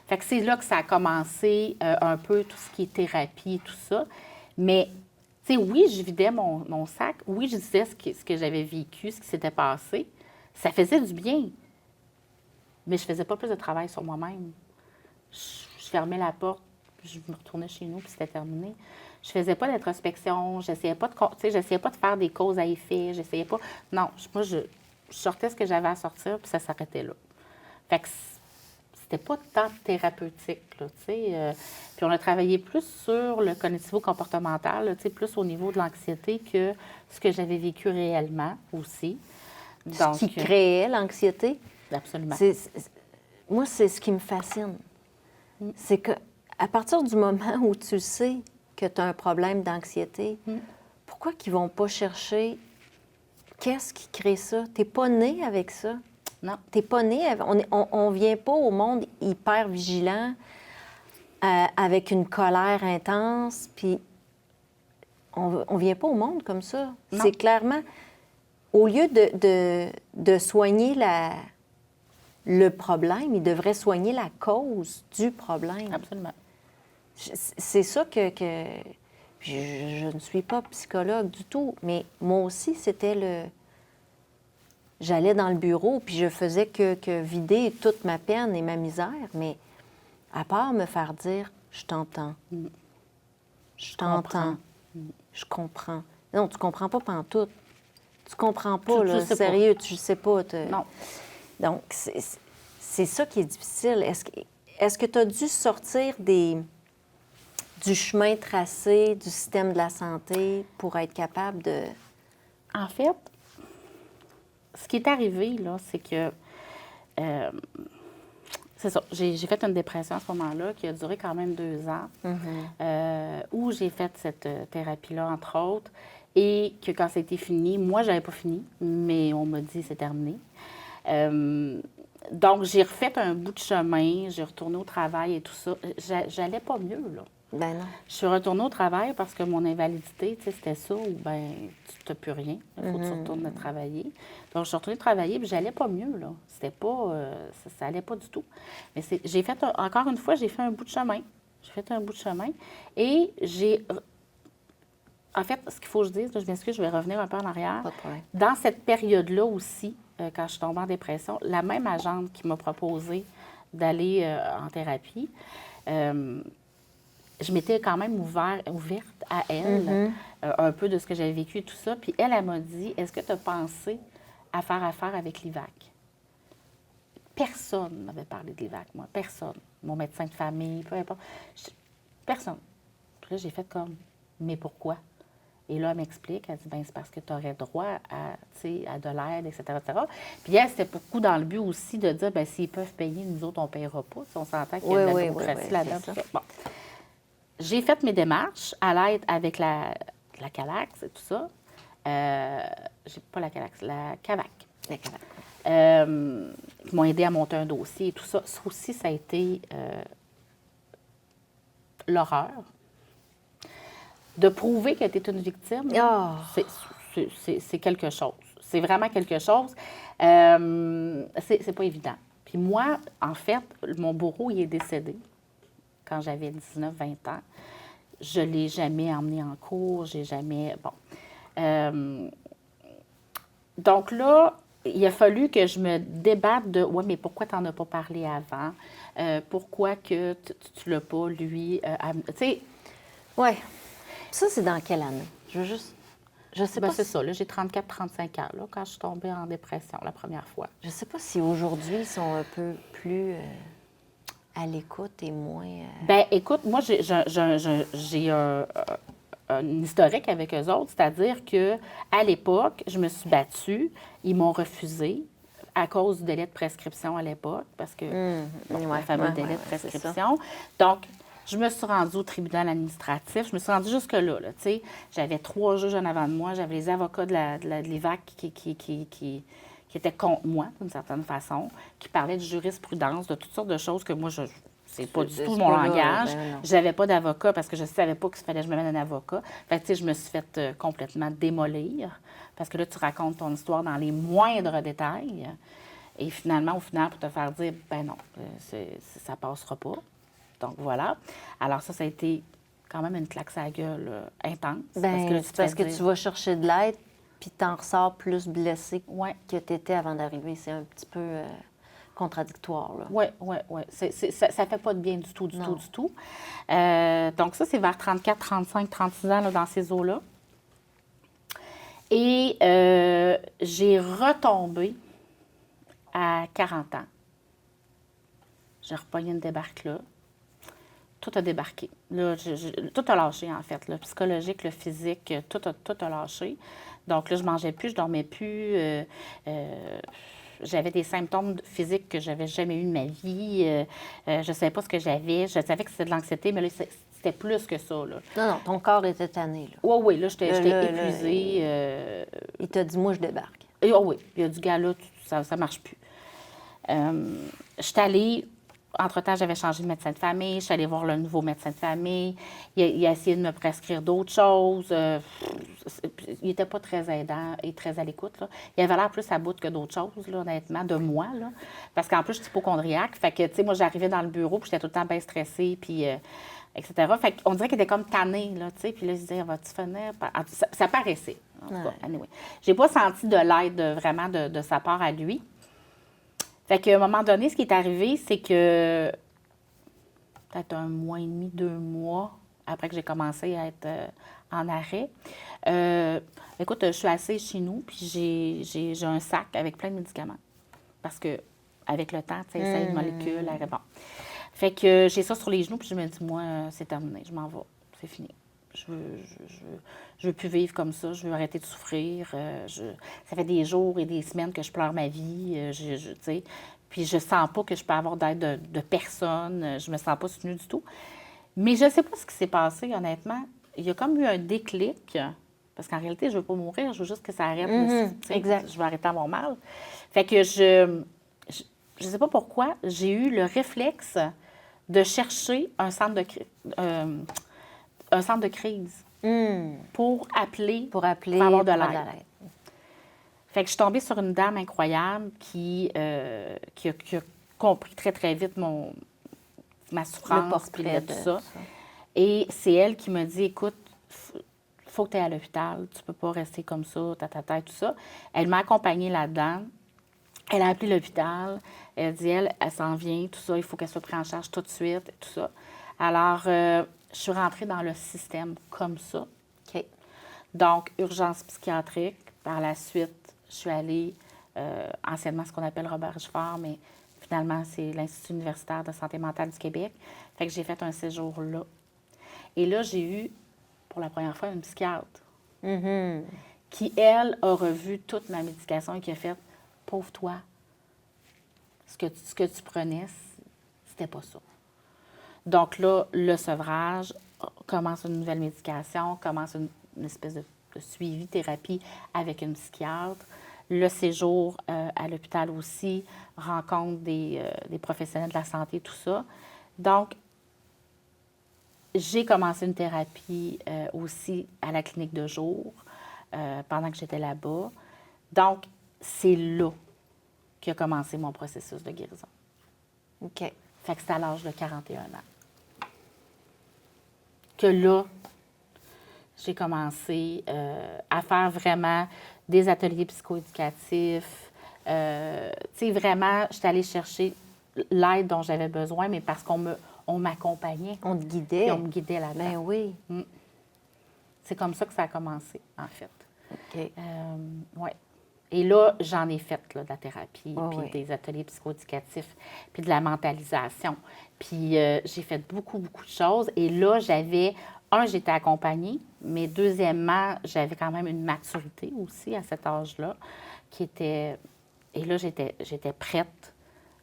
Fait que c'est là que ça a commencé un peu tout ce qui est thérapie et tout ça. Mais, tu sais, oui, je vidais mon sac. Oui, je disais ce que j'avais vécu, ce qui s'était passé. Ça faisait du bien. Mais je faisais pas plus de travail sur moi-même. Je fermais la porte, je me retournais chez nous, puis c'était terminé. Je faisais pas d'introspection, j'essayais pas de faire des causes à effet, j'essayais pas... Non, moi, je sortais ce que j'avais à sortir, puis ça s'arrêtait là. Fait que c'était pas tant thérapeutique, là, tu sais. Puis on a travaillé plus sur le cognitivo-comportemental, là, tu sais, plus au niveau de l'anxiété que ce que j'avais vécu réellement aussi. Donc, Ce qui créait l'anxiété, absolument. moi, c'est ce qui me fascine. C'est que à partir du moment où tu sais que tu as un problème d'anxiété, pourquoi qu'ils vont pas chercher qu'est-ce qui crée ça? Tu n'es pas né avec ça. Non. T'es pas né, on vient pas au monde hyper vigilant, avec une colère intense, puis on vient pas au monde comme ça. Non. C'est clairement, au lieu de soigner le problème, il devrait soigner la cause du problème. Absolument. C'est ça que je ne suis pas psychologue du tout, mais moi aussi, c'était j'allais dans le bureau, puis je faisais que vider toute ma peine et ma misère, mais à part me faire dire « je t'entends, je t'entends, je comprends ». Non, tu comprends pas pantoute. Tu comprends pas, là, sérieux, tu sais pas. Non. Donc, c'est ça qui est difficile. Est-ce que tu as dû sortir du chemin tracé du système de la santé pour être capable de... En fait, ce qui est arrivé, là, c'est que... c'est ça. J'ai fait une dépression à ce moment-là qui a duré quand même 2 ans, où j'ai fait cette thérapie-là, entre autres, et que quand c'était fini, moi, j'avais pas fini, mais on m'a dit c'est terminé. Donc, j'ai refait un bout de chemin, j'ai retourné au travail et tout ça. J'allais pas mieux, là. Ben non. Je suis retournée au travail parce que mon invalidité, tu sais, c'était ça, ou bien tu n'as plus rien, il faut que tu retournes travailler. Donc, je suis retournée travailler, puis j'allais pas mieux, là. C'était pas... ça allait pas du tout. Mais j'ai fait, encore une fois, j'ai fait un bout de chemin. J'ai fait un bout de chemin et j'ai... En fait, ce qu'il faut que je dise, là, je m'excuse, je vais revenir un peu en arrière. Pas de problème. Dans cette période-là aussi, quand je suis tombée en dépression, la même agente qui m'a proposé d'aller en thérapie, je m'étais quand même ouverte à elle, un peu de ce que j'avais vécu et tout ça. Puis elle m'a dit, est-ce que tu as pensé à faire affaire avec l'IVAC? Personne ne m'avait parlé de l'IVAC, moi. Personne. Mon médecin de famille, peu importe. Personne. Puis là, j'ai fait comme, mais pourquoi? Et là, elle m'explique, elle dit, bien, c'est parce que tu aurais droit à de l'aide, etc., etc. Puis elle, c'était beaucoup dans le but aussi de dire, bien, s'ils peuvent payer, nous autres, on ne payera pas. Si on s'entend qu'il y a de la bureaucratie là-dedans. Bon. J'ai fait mes démarches à l'aide avec la Calax et tout ça. Pas la Calax, la CAVAC. La CAVAC. Qui m'ont aidé à monter un dossier et tout ça. Ça aussi, ça a été l'horreur. De prouver qu'elle était une victime, c'est quelque chose. C'est vraiment quelque chose. C'est pas évident. Puis moi, en fait, mon bourreau, il est décédé quand j'avais 19-20 ans. Je ne l'ai jamais emmené en cours, j'ai jamais... Bon. Donc là, il a fallu que je me débatte de « ouais, mais pourquoi tu n'en as pas parlé avant? Pourquoi que tu ne l'as pas, lui? » Tu sais... Oui. Ça, c'est dans quelle année? Je sais pas. C'est ça, là, j'ai 34-35 ans, là, quand je suis tombée en dépression la première fois. Je sais pas si aujourd'hui, ils sont un peu plus à l'écoute et moins... Bien, écoute, moi, j'ai un historique avec eux autres, c'est-à-dire qu'à l'époque, je me suis battue, ils m'ont refusé à cause du délai de prescription à l'époque, parce que le fameux délai de prescription. Donc, je me suis rendue au tribunal administratif. Je me suis rendue jusque-là. Là, j'avais 3 juges en avant de moi. J'avais les avocats de l'IVAC qui étaient contre moi, d'une certaine façon, qui parlaient de jurisprudence, de toutes sortes de choses que moi, c'est pas du tout mon langage. J'avais pas d'avocat parce que je savais pas qu'il fallait que je me mène un avocat. Fait que, je me suis fait complètement démolir parce que là, tu racontes ton histoire dans les moindres détails. Et finalement, au final, pour te faire dire, ben non, ça passera pas. Donc, voilà. Alors ça a été quand même une claque à la gueule intense. Parce que tu vas chercher de l'aide, puis t'en ressors plus blessé que tu étais avant d'arriver. C'est un petit peu contradictoire, là. Oui. Ça fait pas de bien du tout. Donc ça, c'est vers 34, 35, 36 ans, là, dans ces eaux-là. Et j'ai retombé à 40 ans. J'ai repogné une débarque là. Tout a débarqué. Là, tout a lâché, en fait. Le psychologique, le physique, tout a lâché. Donc là, je mangeais plus, je dormais plus. J'avais des symptômes physiques que j'avais jamais eu de ma vie. Je ne savais pas ce que j'avais. Je savais que c'était de l'anxiété, mais là, c'était plus que ça. Là. Non, ton corps était tanné. Oui, là, j'étais épuisée. Il t'a dit, moi, je débarque. Oui, il a dit, gars, là, ça ne marche plus. Je suis allée, entre-temps, j'avais changé de médecin de famille, je suis allée voir le nouveau médecin de famille. Il a essayé de me prescrire d'autres choses. Il n'était pas très aidant et très à l'écoute, là. Il avait l'air plus à bout que d'autres choses, là, honnêtement, de moi, là. Parce qu'en plus, je suis hypocondriaque. Fait que, tu sais, moi, j'arrivais dans le bureau, puis j'étais tout le temps bien stressée, puis etc. Fait qu'on dirait qu'il était comme tanné, là, tu sais. Puis là, je disais, vas-tu finir? Ça paraissait. En tout cas, anyway. J'ai pas senti de l'aide vraiment de sa part à lui. Fait qu'à un moment donné, ce qui est arrivé, c'est que peut-être 1 mois et demi, 2 mois après que j'ai commencé à être en arrêt, écoute, je suis assise chez nous, puis j'ai un sac avec plein de médicaments. Parce que avec le temps, tu sais, essayer une molécule, elle répond. Fait que j'ai ça sur les genoux, puis je me dis, moi, c'est terminé, je m'en vais, c'est fini. Je veux plus vivre comme ça, je veux arrêter de souffrir. Ça fait des jours et des semaines que je pleure ma vie, tu sais. Puis je sens pas que je peux avoir d'aide de personne, je me sens pas soutenue du tout. Mais je sais pas ce qui s'est passé, honnêtement. Il y a comme eu un déclic, parce qu'en réalité, je veux pas mourir, je veux juste que ça arrête. Tu sais, exact. Je veux arrêter d'avoir mal. Fait que je sais pas pourquoi, j'ai eu le réflexe de chercher un centre de crise pour appeler Pour appeler, pour avoir de pour l'aide. Fait que je suis tombée sur une dame incroyable qui a compris très, très vite ma souffrance puis tout ça. Et c'est elle qui m'a dit, écoute, faut que tu ailles à l'hôpital, tu peux pas rester comme ça, tout ça. Elle m'a accompagnée là-dedans. Elle a appelé l'hôpital. Elle a dit, elle s'en vient, tout ça, il faut qu'elle soit prise en charge tout de suite, tout ça. Alors, je suis rentrée dans le système comme ça. OK. Donc, urgence psychiatrique. Par la suite, je suis allée, anciennement ce qu'on appelle Robert Giffard, mais finalement, c'est l'Institut universitaire de santé mentale du Québec. Fait que j'ai fait un séjour là. Et là, j'ai eu, pour la première fois, une psychiatre qui, elle, a revu toute ma médication et qui a fait « Pauvre toi, ce que tu prenais, c'était pas ça. » Donc là, le sevrage, commence une nouvelle médication, commence une espèce de suivi, thérapie avec une psychiatre. Le séjour à l'hôpital aussi, rencontre des professionnels de la santé, tout ça. Donc, j'ai commencé une thérapie aussi à la clinique de jour pendant que j'étais là-bas. Donc, c'est là qu'a commencé mon processus de guérison. OK. Fait que c'est à l'âge de 41 ans. Que là, j'ai commencé à faire vraiment des ateliers psychoéducatifs. Tu sais, vraiment, j'étais allée chercher l'aide dont j'avais besoin, mais parce qu'on m'accompagnait. On te guidait. Et on me guidait là-dedans. Ben oui. C'est comme ça que ça a commencé, en fait. OK. Oui. Et là, j'en ai fait là, de la thérapie, Oh, puis oui. des ateliers psychoéducatifs, puis de la mentalisation. Puis j'ai fait beaucoup, beaucoup de choses. Et là, j'étais accompagnée, mais deuxièmement, j'avais quand même une maturité aussi à cet âge-là qui était... Et là, j'étais prête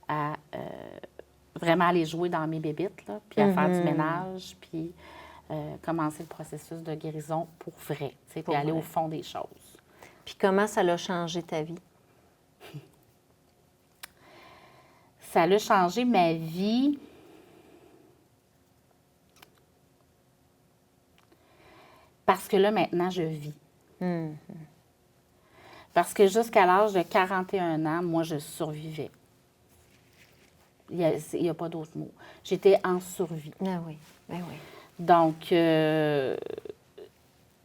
à vraiment aller jouer dans mes bébites, là, puis à faire du ménage, puis commencer le processus de guérison pour vrai, tu sais, puis aller au fond des choses. Puis comment ça l'a changé ta vie? Ça a changé ma vie. Parce que là, maintenant, je vis. Parce que jusqu'à l'âge de 41 ans, moi, je survivais. Il n'y a pas d'autre mot. J'étais en survie. Ah oui, ben oui. Donc,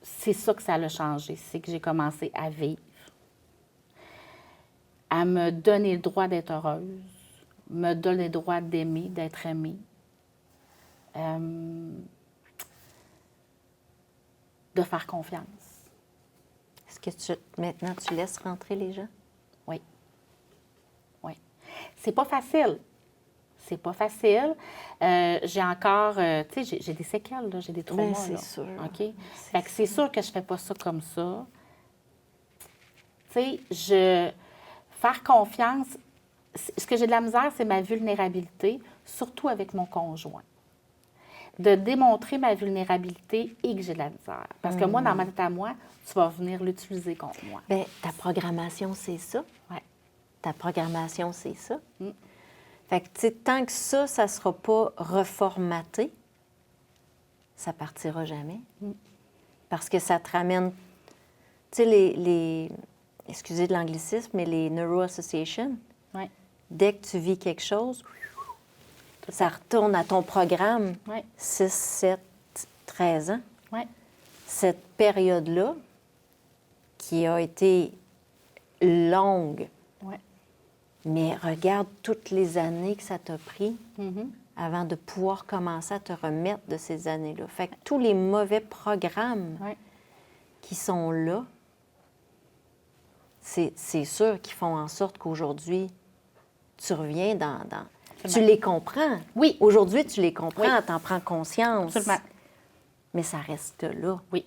c'est ça que ça a changé. C'est que j'ai commencé à vivre, à me donner le droit d'être heureuse, me donner le droit d'aimer, d'être aimée. De faire confiance. Est-ce que maintenant, tu laisses rentrer les gens? Oui. Oui. C'est pas facile. C'est pas facile. J'ai encore, tu sais, j'ai des séquelles, là, j'ai des traumas. Bien, c'est là. sûr. OK? Fait que c'est sûr que je fais pas ça comme ça. Tu sais, faire confiance, ce que j'ai de la misère, c'est ma vulnérabilité, surtout avec mon conjoint. De démontrer ma vulnérabilité et que j'ai de la misère. Parce que moi, dans ma tête à moi, tu vas venir l'utiliser contre moi. Bien, ta programmation, c'est ça. Oui. Ta programmation, c'est ça. Fait que, tu sais, tant que ça ne sera pas reformaté, ça partira jamais. Parce que ça te ramène, tu sais, excusez de l'anglicisme, mais les neuroassociations, Oui. dès que tu vis quelque chose, ça retourne à ton programme Oui. 6, 7, 13 ans. Oui. Cette période-là, qui a été longue, Oui. mais regarde toutes les années que ça t'a pris avant de pouvoir commencer à te remettre de ces années-là. Fait que tous les mauvais programmes Oui. qui sont là, c'est sûr qu'ils font en sorte qu'aujourd'hui, tu reviens dans... Tu les comprends. Oui. Aujourd'hui, tu les comprends, Oui. t'en prends conscience. Absolument. Mais ça reste là. Oui.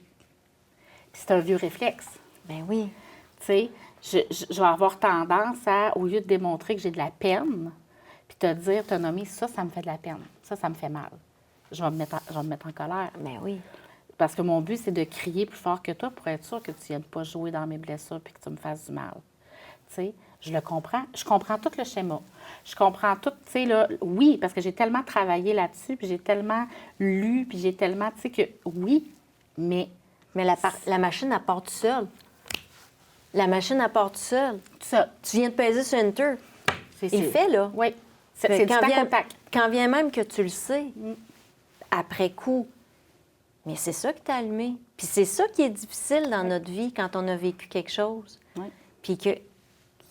Puis c'est un vieux réflexe. Ben oui. Tu sais, je vais avoir tendance à, au lieu de démontrer que j'ai de la peine, puis te nommer ça me fait de la peine. Ça me fait mal. Je vais me mettre en colère. Ben oui. Parce que mon but, c'est de crier plus fort que toi pour être sûr que tu ne viennes pas jouer dans mes blessures puis que tu me fasses du mal. Tu sais, je le comprends. Je comprends tout le schéma. Je comprends tout, tu sais, là, oui, parce que j'ai tellement travaillé là-dessus, puis j'ai tellement lu, puis j'ai tellement, tu sais, que oui, mais... Mais la machine, elle part toute seule. La machine, elle part toute seule. Ça, Tu viens de peser sur Enter. c'est Il fait, là. Oui. Fait C'est du quand tac vient- au tac. Quand vient même que tu le sais, après coup, mais c'est ça qui t'a allumé. Puis c'est ça qui est difficile dans notre vie quand on a vécu quelque chose. Oui. Puis qu'il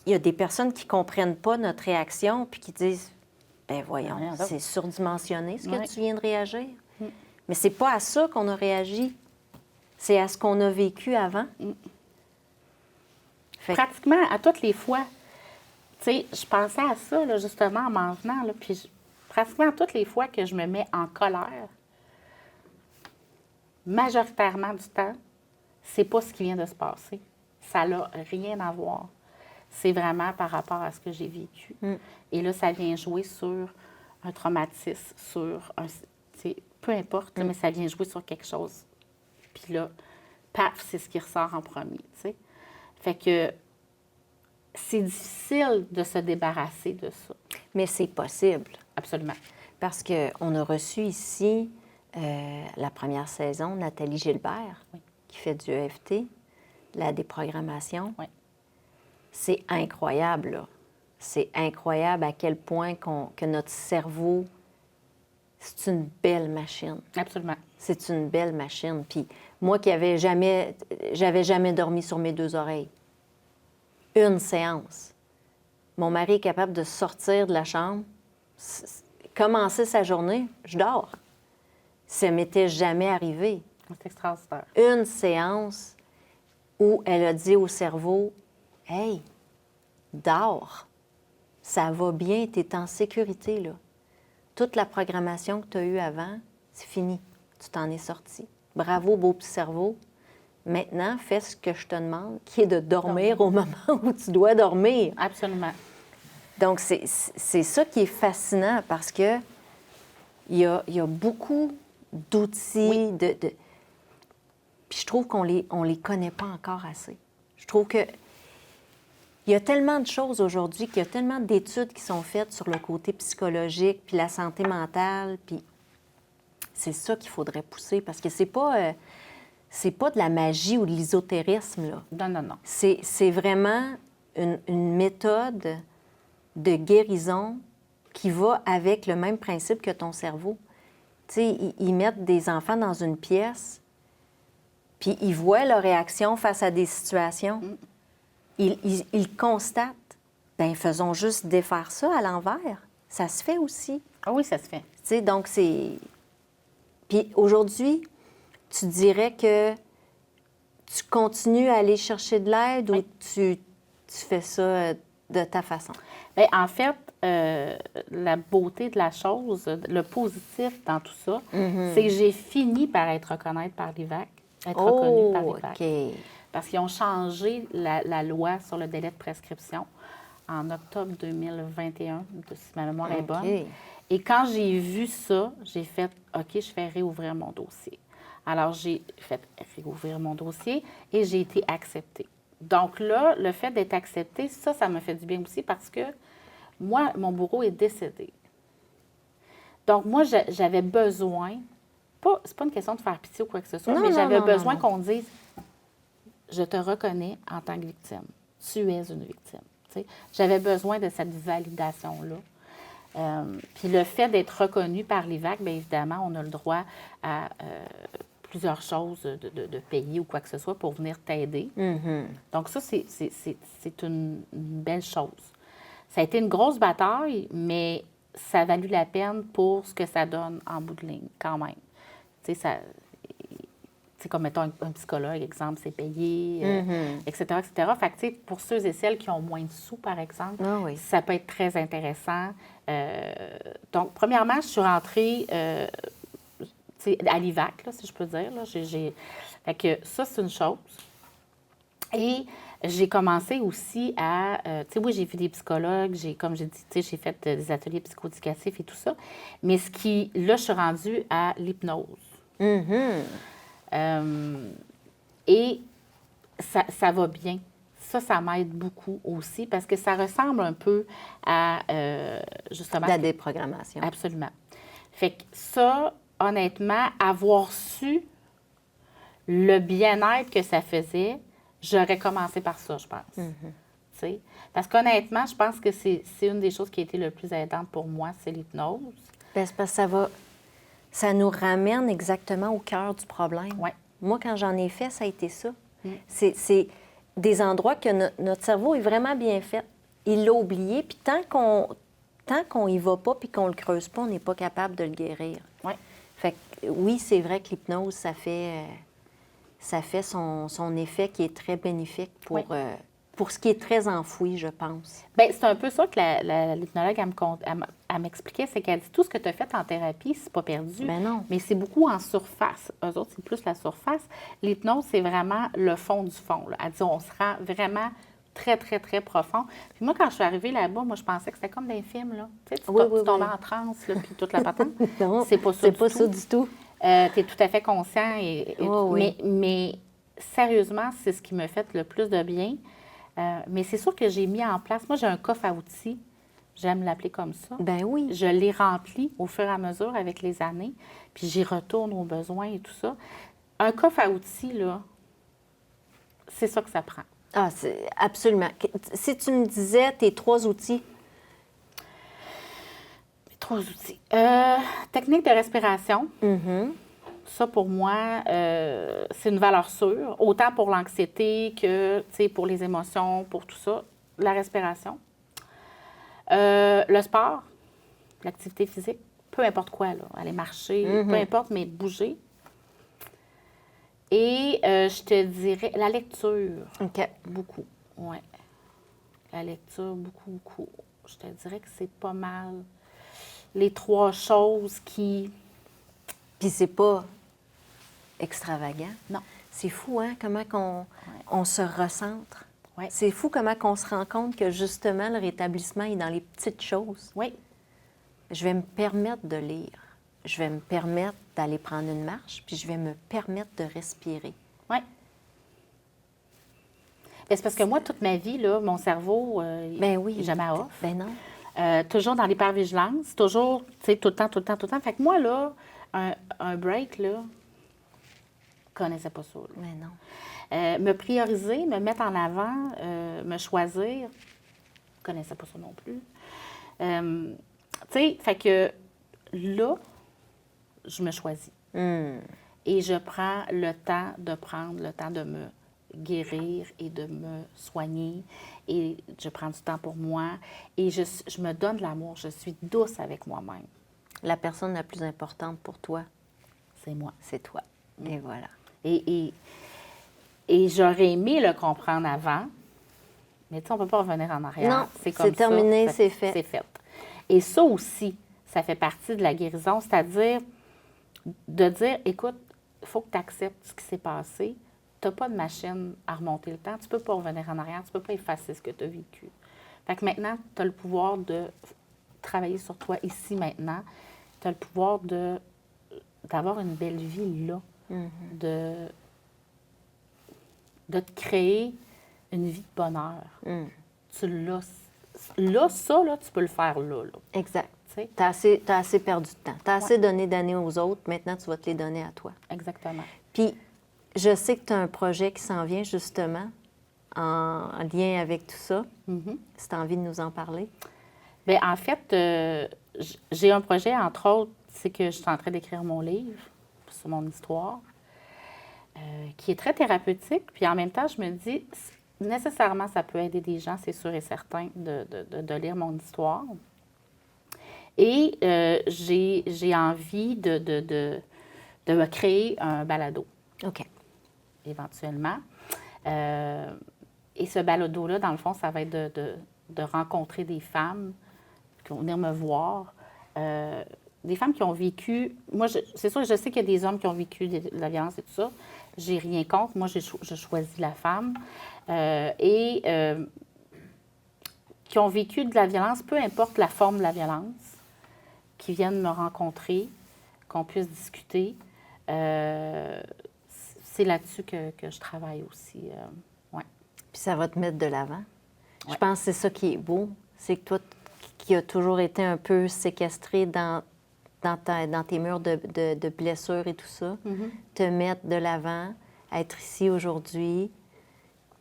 y a des personnes qui ne comprennent pas notre réaction puis qui disent, ben voyons, Rien d'autre. c'est surdimensionné ce que Oui. tu viens de réagir. Mais c'est pas à ça qu'on a réagi. C'est à ce qu'on a vécu avant. Fait que- Pratiquement à toutes les fois. Tu sais, je pensais à ça, là, justement, en m'en venant, là, puis pratiquement à toutes les fois que je me mets en colère, majoritairement du temps, c'est pas ce qui vient de se passer. Ça n'a rien à voir. C'est vraiment par rapport à ce que j'ai vécu. Et là, ça vient jouer sur un traumatisme, sur un... tu sais, peu importe, là, mais ça vient jouer sur quelque chose. Puis là, paf, c'est ce qui ressort en premier, tu sais. Fait que c'est difficile de se débarrasser de ça. Mais c'est possible. Absolument. Parce qu'on a reçu ici, la première saison, Nathalie Gilbert, qui fait du EFT, la déprogrammation. Oui. C'est incroyable, là. C'est incroyable à quel point que notre cerveau, c'est une belle machine. Absolument. C'est une belle machine. Puis moi qui j'avais jamais dormi sur mes deux oreilles. Une séance. Mon mari est capable de sortir de la chambre, commencer sa journée, je dors. Ça m'était jamais arrivé. C'est extraordinaire. Une séance où elle a dit au cerveau, « Hey, dors, ça va bien, tu es en sécurité, là. Toute la programmation que tu as eue avant, c'est fini, tu t'en es sorti. Bravo, beau petit cerveau. Maintenant, fais ce que je te demande, qui est de dormir au moment où tu dois dormir. » Absolument. Donc, c'est ça qui est fascinant parce que il y a beaucoup d'outils, Puis je trouve qu'on les connaît pas encore assez. Je trouve que il y a tellement de choses aujourd'hui, qu'il y a tellement d'études qui sont faites sur le côté psychologique, puis la santé mentale, puis c'est ça qu'il faudrait pousser parce que c'est pas de la magie ou de l'ésotérisme, là. Non, non, non. C'est vraiment une méthode de guérison qui va avec le même principe que ton cerveau. Tu sais, ils mettent des enfants dans une pièce, puis ils voient leur réaction face à des situations. Ils constatent. Bien, faisons juste défaire ça à l'envers. Ça se fait aussi. Ah oui, ça se fait. Tu sais, donc c'est... Puis aujourd'hui, tu dirais que tu continues à aller chercher de l'aide ou tu fais ça de ta façon? Bien, en fait, la beauté de la chose, le positif dans tout ça, c'est que j'ai fini par être reconnue par l'IVAC. Reconnue par l'IVAC. OK. Parce qu'ils ont changé la loi sur le délai de prescription en octobre 2021, si ma mémoire est bonne. OK. Et quand j'ai vu ça, j'ai fait « OK, je fais réouvrir mon dossier ». Alors, j'ai fait réouvrir mon dossier et j'ai été acceptée. Donc là, le fait d'être acceptée, ça me fait du bien aussi parce que moi, mon bourreau est décédé. Donc moi, j'avais besoin, c'est pas une question de faire pitié ou quoi que ce soit, Non, mais non, j'avais non, besoin non. qu'on dise, je te reconnais en tant que victime. Tu es une victime. Tu sais. J'avais besoin de cette validation-là. Puis le fait d'être reconnu par l'IVAC, bien évidemment, on a le droit à plusieurs choses de payer ou quoi que ce soit pour venir t'aider. Donc ça, c'est une belle chose. Ça a été une grosse bataille, mais ça a valu la peine pour ce que ça donne en bout de ligne, quand même. Tu sais, c'est comme, mettons, un psychologue, exemple, c'est payé, etc., etc. Fait que, tu sais, pour ceux et celles qui ont moins de sous, par exemple, ça peut être très intéressant. Donc, premièrement, je suis rentrée à l'IVAC, là, si je peux dire. Là. Fait que ça, c'est une chose. Et j'ai commencé aussi à... tu sais, oui, j'ai vu des psychologues, comme j'ai dit, tu sais, j'ai fait des ateliers psychoéducatifs et tout ça. Mais là, je suis rendue à l'hypnose. Et ça va bien. Ça m'aide beaucoup aussi parce que ça ressemble un peu à, justement... La déprogrammation. Absolument. Fait que ça, honnêtement, avoir su le bien-être que ça faisait, j'aurais commencé par ça, je pense. Tu sais? Parce qu'honnêtement, je pense que c'est une des choses qui a été le plus aidante pour moi, c'est l'hypnose. Bien, c'est parce que ça nous ramène exactement au cœur du problème. Ouais. Moi, quand j'en ai fait, ça a été ça. C'est des endroits que notre cerveau est vraiment bien fait. Il l'a oublié, puis tant qu'on y va pas puis qu'on le creuse pas, on n'est pas capable de le guérir. Ouais. Fait que, oui, c'est vrai que l'hypnose, ça fait son effet qui est très bénéfique pour ce qui est très enfoui, je pense. Bien, c'est un peu ça que l'hypnologue, elle m'expliquait, c'est qu'elle dit tout ce que tu as fait en thérapie, c'est pas perdu. Ben non. Mais c'est beaucoup en surface. Eux autres, c'est plus la surface. L'hypnose, c'est vraiment le fond du fond. Là. Elle dit on se rend vraiment très, très, très profond. Puis moi, quand je suis arrivée là-bas, moi, je pensais que c'était comme des films, là. Tu sais, tu tombais en transe, là, puis toute la patente. Non, c'est pas ça du tout. Tu es tout à fait conscient. Mais sérieusement, c'est ce qui me fait le plus de bien. Mais c'est sûr que j'ai mis en place... Moi, j'ai un coffre à outils. J'aime l'appeler comme ça. Ben oui. Je l'ai rempli au fur et à mesure avec les années. Puis j'y retourne aux besoins et tout ça. Un coffre à outils, là, c'est ça que ça prend. Ah, absolument. Si tu me disais tes 3 outils... Mes 3 outils. Technique de respiration. Ça, pour moi, c'est une valeur sûre, autant pour l'anxiété que pour les émotions, pour tout ça. La respiration. Le sport, l'activité physique, peu importe quoi, là, aller marcher, peu importe, mais bouger. Et je te dirais la lecture. OK. Beaucoup, oui. La lecture, beaucoup, beaucoup. Je te dirais que c'est pas mal les 3 choses qui... Puis c'est pas extravagant. Non. C'est fou, hein, comment on se recentre. Ouais. C'est fou comment on se rend compte que, justement, le rétablissement est dans les petites choses. Oui. Je vais me permettre de lire. Je vais me permettre d'aller prendre une marche, puis je vais me permettre de respirer. Oui. C'est parce que moi, toute ma vie, là, mon cerveau, ben oui. jamais à off. Ben non. Toujours dans l'hypervigilance, toujours, tu sais, tout le temps, tout le temps, tout le temps. Fait que moi, là, un break, là, je connaissais pas ça. Là. Mais non. Me prioriser, me mettre en avant, me choisir, je connaissais pas ça non plus. Tu sais, fait que là, je me choisis. Et je prends le temps de me guérir et de me soigner. Et je prends du temps pour moi. Et je me donne de l'amour. Je suis douce avec moi-même. La personne la plus importante pour toi, c'est moi. C'est toi. Et voilà. Et j'aurais aimé le comprendre avant. Mais tu sais, on ne peut pas revenir en arrière. Non, c'est comme terminé, ça, c'est fait. C'est fait. Et ça aussi, ça fait partie de la guérison, c'est-à-dire de dire, écoute, il faut que tu acceptes ce qui s'est passé. Tu n'as pas de machine à remonter le temps. Tu ne peux pas revenir en arrière. Tu ne peux pas effacer ce que tu as vécu. Fait que maintenant, tu as le pouvoir de travailler sur toi ici, maintenant. Tu as le pouvoir d'avoir une belle vie là. De te créer une vie de bonheur. Tu l'as. Là, ça, là, tu peux le faire là. Exact. Tu T'as assez perdu de temps. T'as assez donné d'années aux autres. Maintenant, tu vas te les donner à toi. Exactement. Puis, je sais que tu as un projet qui s'en vient, justement, en lien avec tout ça. Si tu as envie de nous en parler. Bien, en fait, j'ai un projet, entre autres, c'est que je suis en train d'écrire mon livre sur mon histoire, qui est très thérapeutique. Puis en même temps, je me dis, nécessairement, ça peut aider des gens, c'est sûr et certain, de lire mon histoire. Et j'ai envie de me créer un balado. OK. Éventuellement. Et ce balado-là, dans le fond, ça va être de rencontrer des femmes qui vont venir me voir. Des femmes qui ont vécu... Moi, c'est sûr, je sais qu'il y a des hommes qui ont vécu de la violence et tout ça. J'ai rien contre. Moi, je choisis la femme. Qui ont vécu de la violence, peu importe la forme de la violence, qui viennent me rencontrer, qu'on puisse discuter. C'est là-dessus que je travaille aussi. Ouais. Puis ça va te mettre de l'avant. Ouais. Je pense que c'est ça qui est beau. C'est que toi, qui as toujours été un peu séquestré dans tes murs de blessures et tout ça, te mettre de l'avant, être ici aujourd'hui,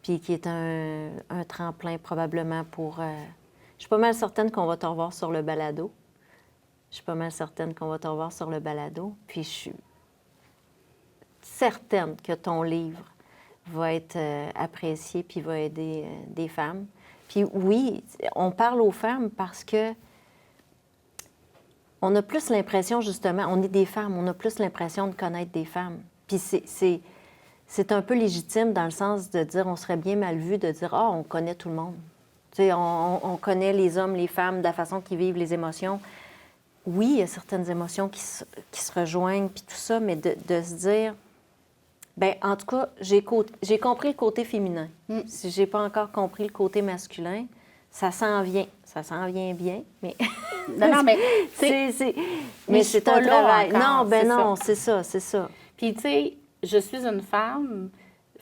puis qui est un tremplin probablement pour... Je suis pas mal certaine qu'on va te revoir sur le balado. Puis je suis certaine que ton livre va être apprécié puis va aider des femmes. Puis oui, on parle aux femmes parce que on a plus l'impression, justement, on est des femmes, on a plus l'impression de connaître des femmes. Puis c'est un peu légitime dans le sens de dire, on serait bien mal vu de dire, ah, on connaît tout le monde. Tu sais, on connaît les hommes, les femmes, de la façon qu'ils vivent les émotions. Oui, il y a certaines émotions qui se rejoignent, puis tout ça, mais de se dire, bien, en tout cas, j'ai compris le côté féminin. Si je n'ai pas encore compris le côté masculin, ça s'en vient. Ça s'en vient bien, mais... Non, mais... mais c'est un travail. Encore, non, ben non, c'est ça. Puis, tu sais, je suis une femme,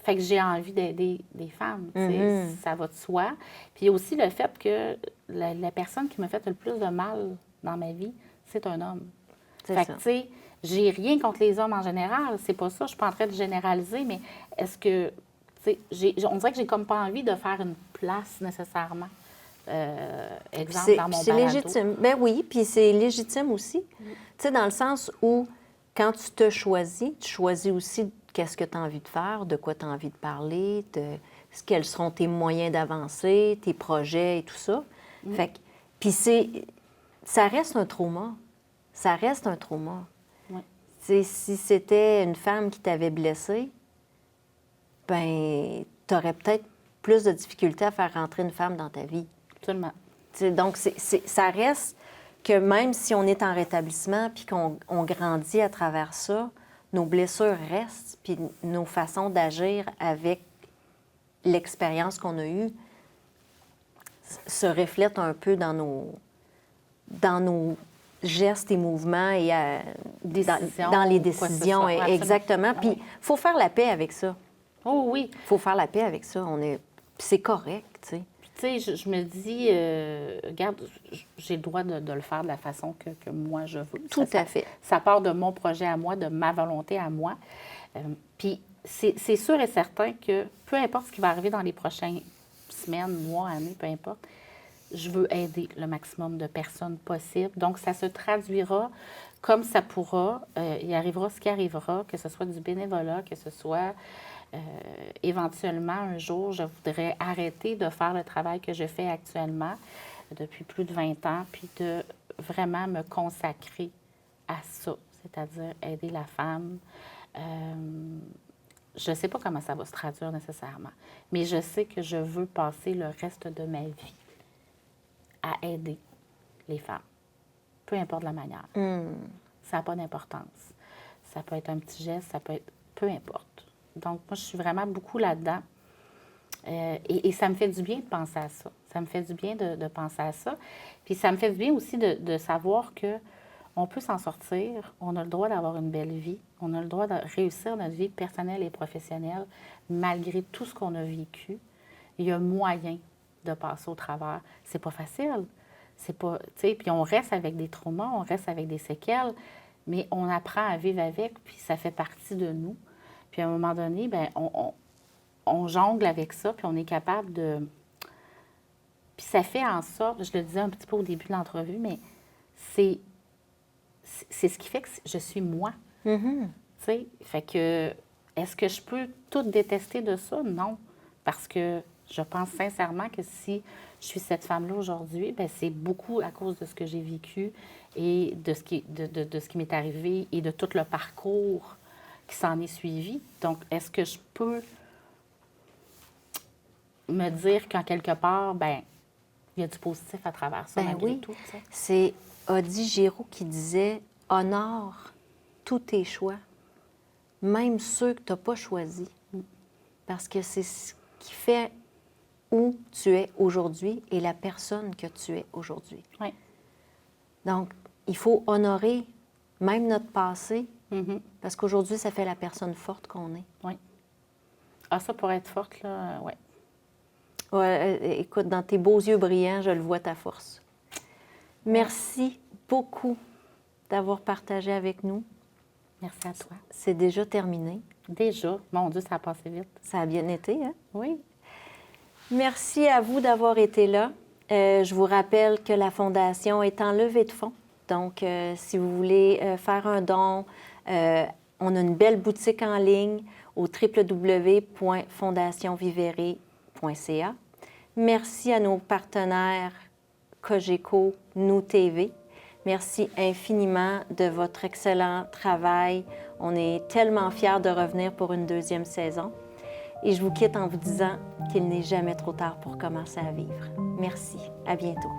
fait que j'ai envie d'aider des femmes, tu sais, ça va de soi. Puis, il y a aussi le fait que la personne qui m'a fait le plus de mal dans ma vie, c'est un homme. Fait que, tu sais, j'ai rien contre les hommes en général, c'est pas ça, je suis pas en train de généraliser, mais est-ce que, tu sais, on dirait que j'ai comme pas envie de faire une place nécessairement. Exemple, dans mon balado. C'est légitime. Ben oui, puis c'est légitime aussi. Tu sais, dans le sens où, quand tu te choisis, tu choisis aussi qu'est-ce que tu as envie de faire, de quoi tu as envie de parler, quels seront tes moyens d'avancer, tes projets et tout ça. Fait que, puis ça reste un trauma. Ça reste un trauma. Si c'était une femme qui t'avait blessée, ben tu aurais peut-être plus de difficultés à faire rentrer une femme dans ta vie. Absolument. Donc, ça reste que même si on est en rétablissement puis qu'on grandit à travers ça, nos blessures restent, puis nos façons d'agir avec l'expérience qu'on a eue se reflètent un peu dans nos gestes et mouvements et dans les décisions. Exactement. Puis, il faut faire la paix avec ça. Oh oui. Il faut faire la paix avec ça. C'est correct, tu sais. Tu sais, je me dis, regarde, j'ai le droit de le faire de la façon que moi je veux. Tout à fait. Ça part de mon projet à moi, de ma volonté à moi. Puis c'est sûr et certain que peu importe ce qui va arriver dans les prochaines semaines, mois, années, peu importe, je veux aider le maximum de personnes possible. Donc, ça se traduira comme ça pourra. Il arrivera ce qui arrivera, que ce soit du bénévolat, que ce soit... éventuellement, un jour, je voudrais arrêter de faire le travail que je fais actuellement depuis plus de 20 ans, puis de vraiment me consacrer à ça, c'est-à-dire aider la femme. Je ne sais pas comment ça va se traduire nécessairement, mais je sais que je veux passer le reste de ma vie à aider les femmes, peu importe la manière. Ça n'a pas d'importance. Ça peut être un petit geste, ça peut être... peu importe. Donc, moi, je suis vraiment beaucoup là-dedans. Et ça me fait du bien de penser à ça. Ça me fait du bien de penser à ça. Puis ça me fait du bien aussi de savoir qu'on peut s'en sortir. On a le droit d'avoir une belle vie. On a le droit de réussir notre vie personnelle et professionnelle malgré tout ce qu'on a vécu. il y a moyen de passer au travers. C'est pas facile. C'est pas, tu sais, puis on reste avec des traumas, on reste avec des séquelles, mais on apprend à vivre avec, puis ça fait partie de nous. Puis à un moment donné, bien, on jongle avec ça, puis on est capable de... Puis ça fait en sorte, je le disais un petit peu au début de l'entrevue, mais c'est ce qui fait que je suis moi. Mhm. Tu sais, fait que, est-ce que je peux tout détester de ça? Non. Parce que je pense sincèrement que si je suis cette femme-là aujourd'hui, bien, c'est beaucoup à cause de ce que j'ai vécu et de ce qui m'est arrivé et de tout le parcours qui s'en est suivi. Donc, est-ce que je peux me dire qu'en quelque part, bien, il y a du positif à travers ça, Ben malgré oui. tout, tu sais? C'est Adi Giroux qui disait « Honore tous tes choix, même ceux que tu n'as pas choisis. » Parce que c'est ce qui fait où tu es aujourd'hui et la personne que tu es aujourd'hui. Oui. Donc, il faut honorer même notre passé, Mhm. parce qu'aujourd'hui, ça fait la personne forte qu'on est. Oui. Ah, ça, pour être forte, là, oui. Ouais, écoute, dans tes beaux yeux brillants, je le vois, ta force. Merci beaucoup d'avoir partagé avec nous. Merci à toi. C'est déjà terminé. Déjà, mon Dieu, ça a passé vite. Ça a bien été, hein? Oui. Merci à vous d'avoir été là. Je vous rappelle que la Fondation est en levée de fonds. Donc, si vous voulez faire un don, on a une belle boutique en ligne au www.fondationvivere.ca. Merci à nos partenaires Cogeco, Nous TV. Merci infiniment de votre excellent travail. On est tellement fiers de revenir pour une deuxième saison. Et je vous quitte en vous disant qu'il n'est jamais trop tard pour commencer à vivre. Merci. À bientôt.